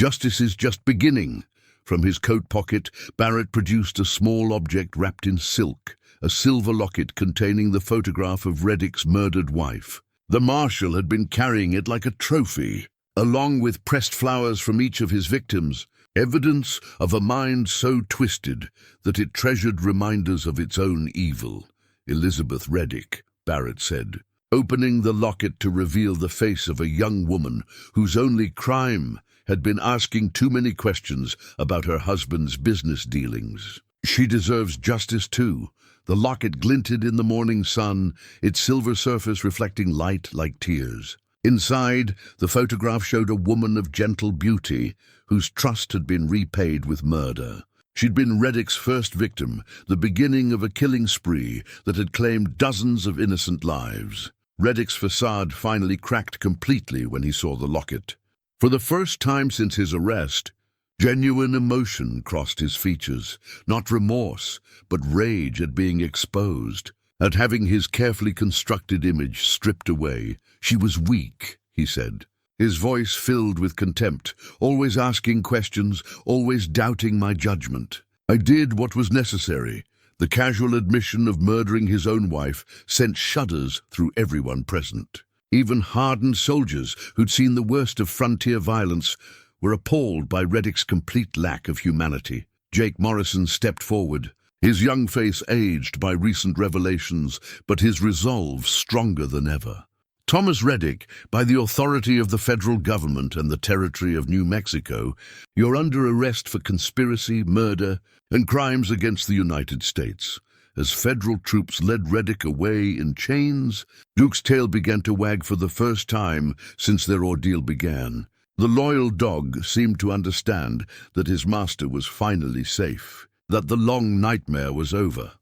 Justice is just beginning." From his coat pocket, Barrett produced a small object wrapped in silk, a silver locket containing the photograph of Reddick's murdered wife. The Marshal had been carrying it like a trophy, along with pressed flowers from each of his victims, evidence of a mind so twisted that it treasured reminders of its own evil. "Elizabeth Reddick," Barrett said, opening the locket to reveal the face of a young woman whose only crime had been asking too many questions about her husband's business dealings. "She deserves justice too." The locket glinted in the morning sun, its silver surface reflecting light like tears. Inside, the photograph showed a woman of gentle beauty whose trust had been repaid with murder. She'd been Reddick's first victim, the beginning of a killing spree that had claimed dozens of innocent lives. Reddick's facade finally cracked completely when he saw the locket. For the first time since his arrest, genuine emotion crossed his features, not remorse, but rage at being exposed, at having his carefully constructed image stripped away. "She was weak," he said, his voice filled with contempt, "always asking questions, always doubting my judgment. I did what was necessary." The casual admission of murdering his own wife sent shudders through everyone present. Even hardened soldiers who'd seen the worst of frontier violence were appalled by Reddick's complete lack of humanity. Jake Morrison stepped forward, his young face aged by recent revelations, but his resolve stronger than ever. "Thomas Reddick, by the authority of the federal government and the territory of New Mexico, you're under arrest for conspiracy, murder, and crimes against the United States." As federal troops led Reddick away in chains, Duke's tail began to wag for the first time since their ordeal began. The loyal dog seemed to understand that his master was finally safe, that the long nightmare was over.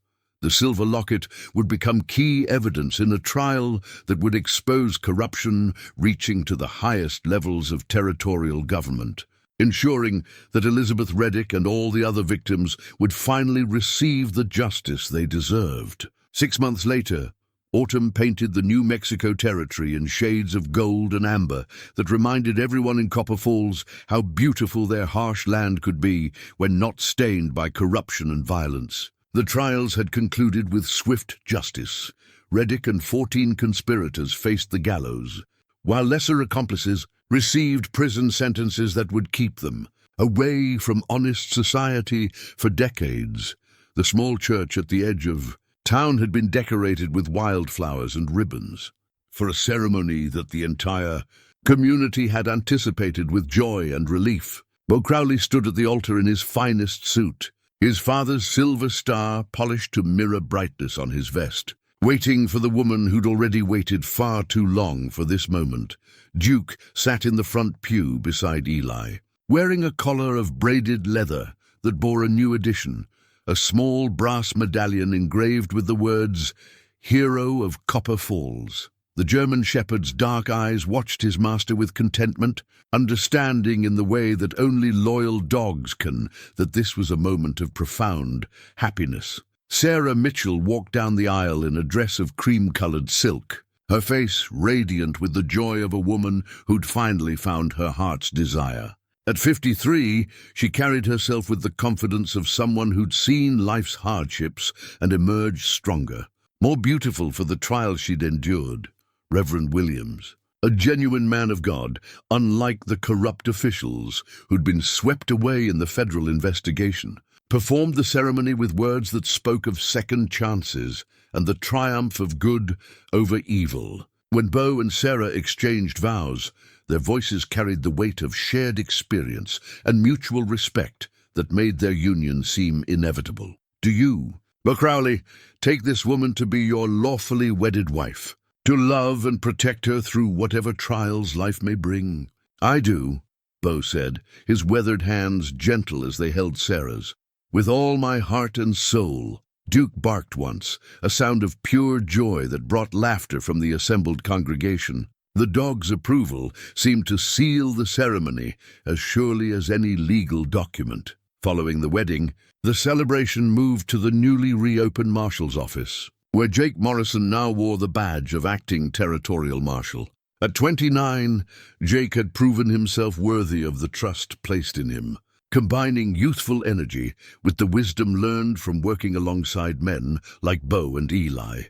The silver locket would become key evidence in a trial that would expose corruption reaching to the highest levels of territorial government, ensuring that Elizabeth Reddick and all the other victims would finally receive the justice they deserved. 6 months later, autumn painted the New Mexico territory in shades of gold and amber that reminded everyone in Copper Falls how beautiful their harsh land could be when not stained by corruption and violence. The trials had concluded with swift justice. Reddick and 14 conspirators faced the gallows, while lesser accomplices received prison sentences that would keep them away from honest society for decades. The small church at the edge of town had been decorated with wildflowers and ribbons for a ceremony that the entire community had anticipated with joy and relief. Bo Crowley stood at the altar in his finest suit, his father's silver star polished to mirror brightness on his vest, waiting for the woman who'd already waited far too long for this moment. Duke sat in the front pew beside Eli, wearing a collar of braided leather that bore a new addition, a small brass medallion engraved with the words, "Hero of Copper Falls." The German shepherd's dark eyes watched his master with contentment, understanding in the way that only loyal dogs can that this was a moment of profound happiness. Sarah Mitchell walked down the aisle in a dress of cream-colored silk, her face radiant with the joy of a woman who'd finally found her heart's desire. At 53, she carried herself with the confidence of someone who'd seen life's hardships and emerged stronger, more beautiful for the trials she'd endured. Reverend Williams, a genuine man of God, unlike the corrupt officials who'd been swept away in the federal investigation, performed the ceremony with words that spoke of second chances and the triumph of good over evil. When Bo and Sarah exchanged vows, their voices carried the weight of shared experience and mutual respect that made their union seem inevitable. Do you, Bo Crowley, take this woman to be your lawfully wedded wife, to love and protect her through whatever trials life may bring? I do, Bo said, his weathered hands gentle as they held Sarah's. With all my heart and soul. Duke barked once, a sound of pure joy that brought laughter from the assembled congregation. The dog's approval seemed to seal the ceremony as surely as any legal document. Following the wedding, the celebration moved to the newly reopened Marshal's office, where Jake Morrison now wore the badge of acting territorial marshal. At 29, Jake had proven himself worthy of the trust placed in him. Combining youthful energy with the wisdom learned from working alongside men like Bo and Eli.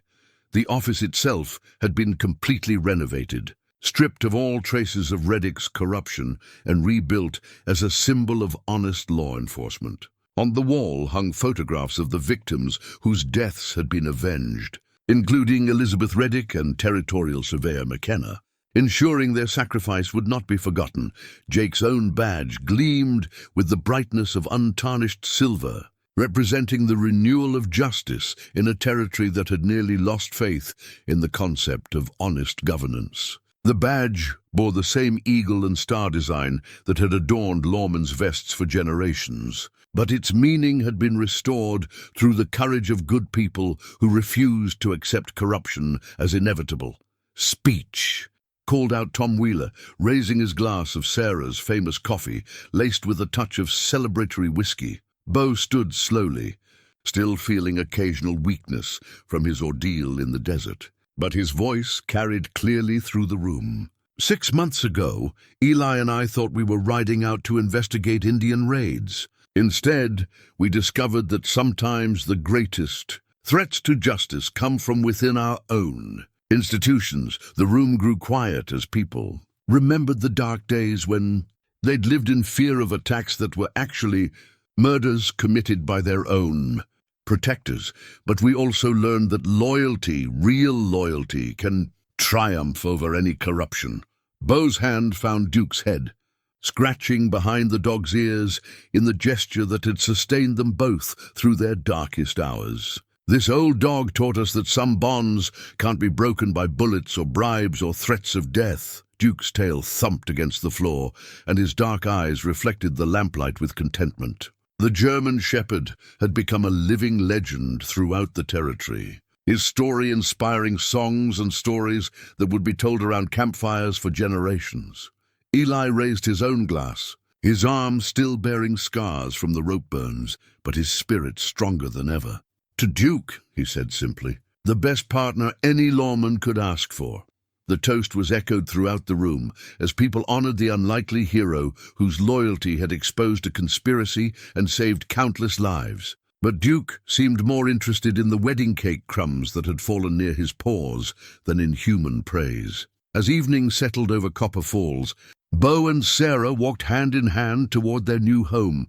The office itself had been completely renovated, stripped of all traces of Reddick's corruption and rebuilt as a symbol of honest law enforcement. On the wall hung photographs of the victims whose deaths had been avenged, including Elizabeth Reddick and Territorial Surveyor McKenna. Ensuring their sacrifice would not be forgotten, Jake's own badge gleamed with the brightness of untarnished silver, representing the renewal of justice in a territory that had nearly lost faith in the concept of honest governance. The badge bore the same eagle and star design that had adorned lawmen's vests for generations, but its meaning had been restored through the courage of good people who refused to accept corruption as inevitable. Speech, called out Tom Wheeler, raising his glass of Sarah's famous coffee, laced with a touch of celebratory whiskey. Bo stood slowly, still feeling occasional weakness from his ordeal in the desert, but his voice carried clearly through the room. 6 months ago, Eli and I thought we were riding out to investigate Indian raids. Instead, we discovered that sometimes the greatest threats to justice come from within our own institutions. The room grew quiet as people remembered the dark days when they'd lived in fear of attacks that were actually murders committed by their own protectors. But we also learned that loyalty, real loyalty, can triumph over any corruption. Bo's hand found Duke's head, scratching behind the dog's ears in the gesture that had sustained them both through their darkest hours. This old dog taught us that some bonds can't be broken by bullets or bribes or threats of death. Duke's tail thumped against the floor, and his dark eyes reflected the lamplight with contentment. The German shepherd had become a living legend throughout the territory, his story inspiring songs and stories that would be told around campfires for generations. Eli raised his own glass, his arm still bearing scars from the rope burns, but his spirit stronger than ever. To Duke, he said simply, the best partner any lawman could ask for. The toast was echoed throughout the room as people honored the unlikely hero whose loyalty had exposed a conspiracy and saved countless lives. But Duke seemed more interested in the wedding cake crumbs that had fallen near his paws than in human praise. As evening settled over Copper Falls, Bo and Sarah walked hand in hand toward their new home,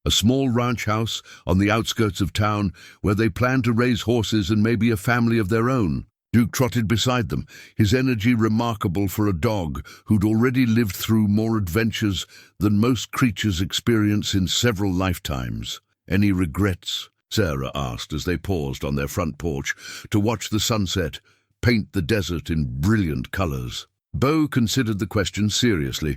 a small ranch house on the outskirts of town where they planned to raise horses and maybe a family of their own. Duke trotted beside them, his energy remarkable for a dog who'd already lived through more adventures than most creatures experience in several lifetimes. Any regrets? Sarah asked as they paused on their front porch to watch the sunset paint the desert in brilliant colors. Bo considered the question seriously,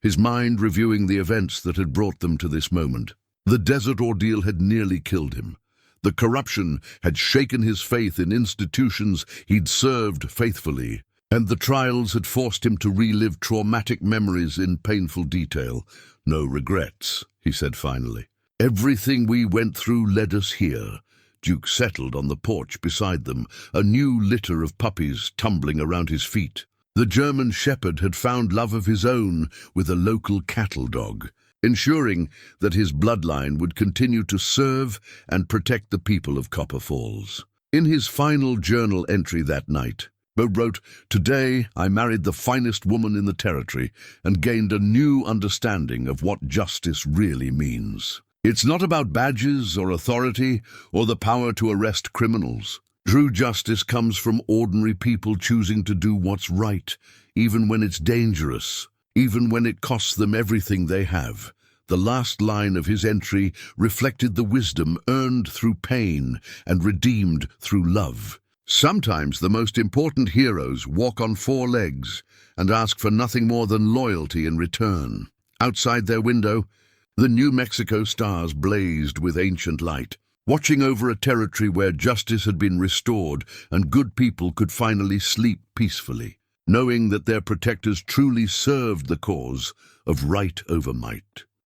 his mind reviewing the events that had brought them to this moment. The desert ordeal had nearly killed him. The corruption had shaken his faith in institutions he'd served faithfully. And the trials had forced him to relive traumatic memories in painful detail. "No regrets," he said finally. "Everything we went through led us here." Duke settled on the porch beside them, a new litter of puppies tumbling around his feet. The German shepherd had found love of his own with a local cattle dog, ensuring that his bloodline would continue to serve and protect the people of Copper Falls. In his final journal entry that night, Bo wrote, "Today I married the finest woman in the territory and gained a new understanding of what justice really means. It's not about badges or authority or the power to arrest criminals. True justice comes from ordinary people choosing to do what's right, even when it's dangerous, even when it costs them everything they have." The last line of his entry reflected the wisdom earned through pain and redeemed through love. Sometimes the most important heroes walk on four legs and ask for nothing more than loyalty in return. Outside their window, the New Mexico stars blazed with ancient light, watching over a territory where justice had been restored and good people could finally sleep peacefully, knowing that their protectors truly served the cause of right over might.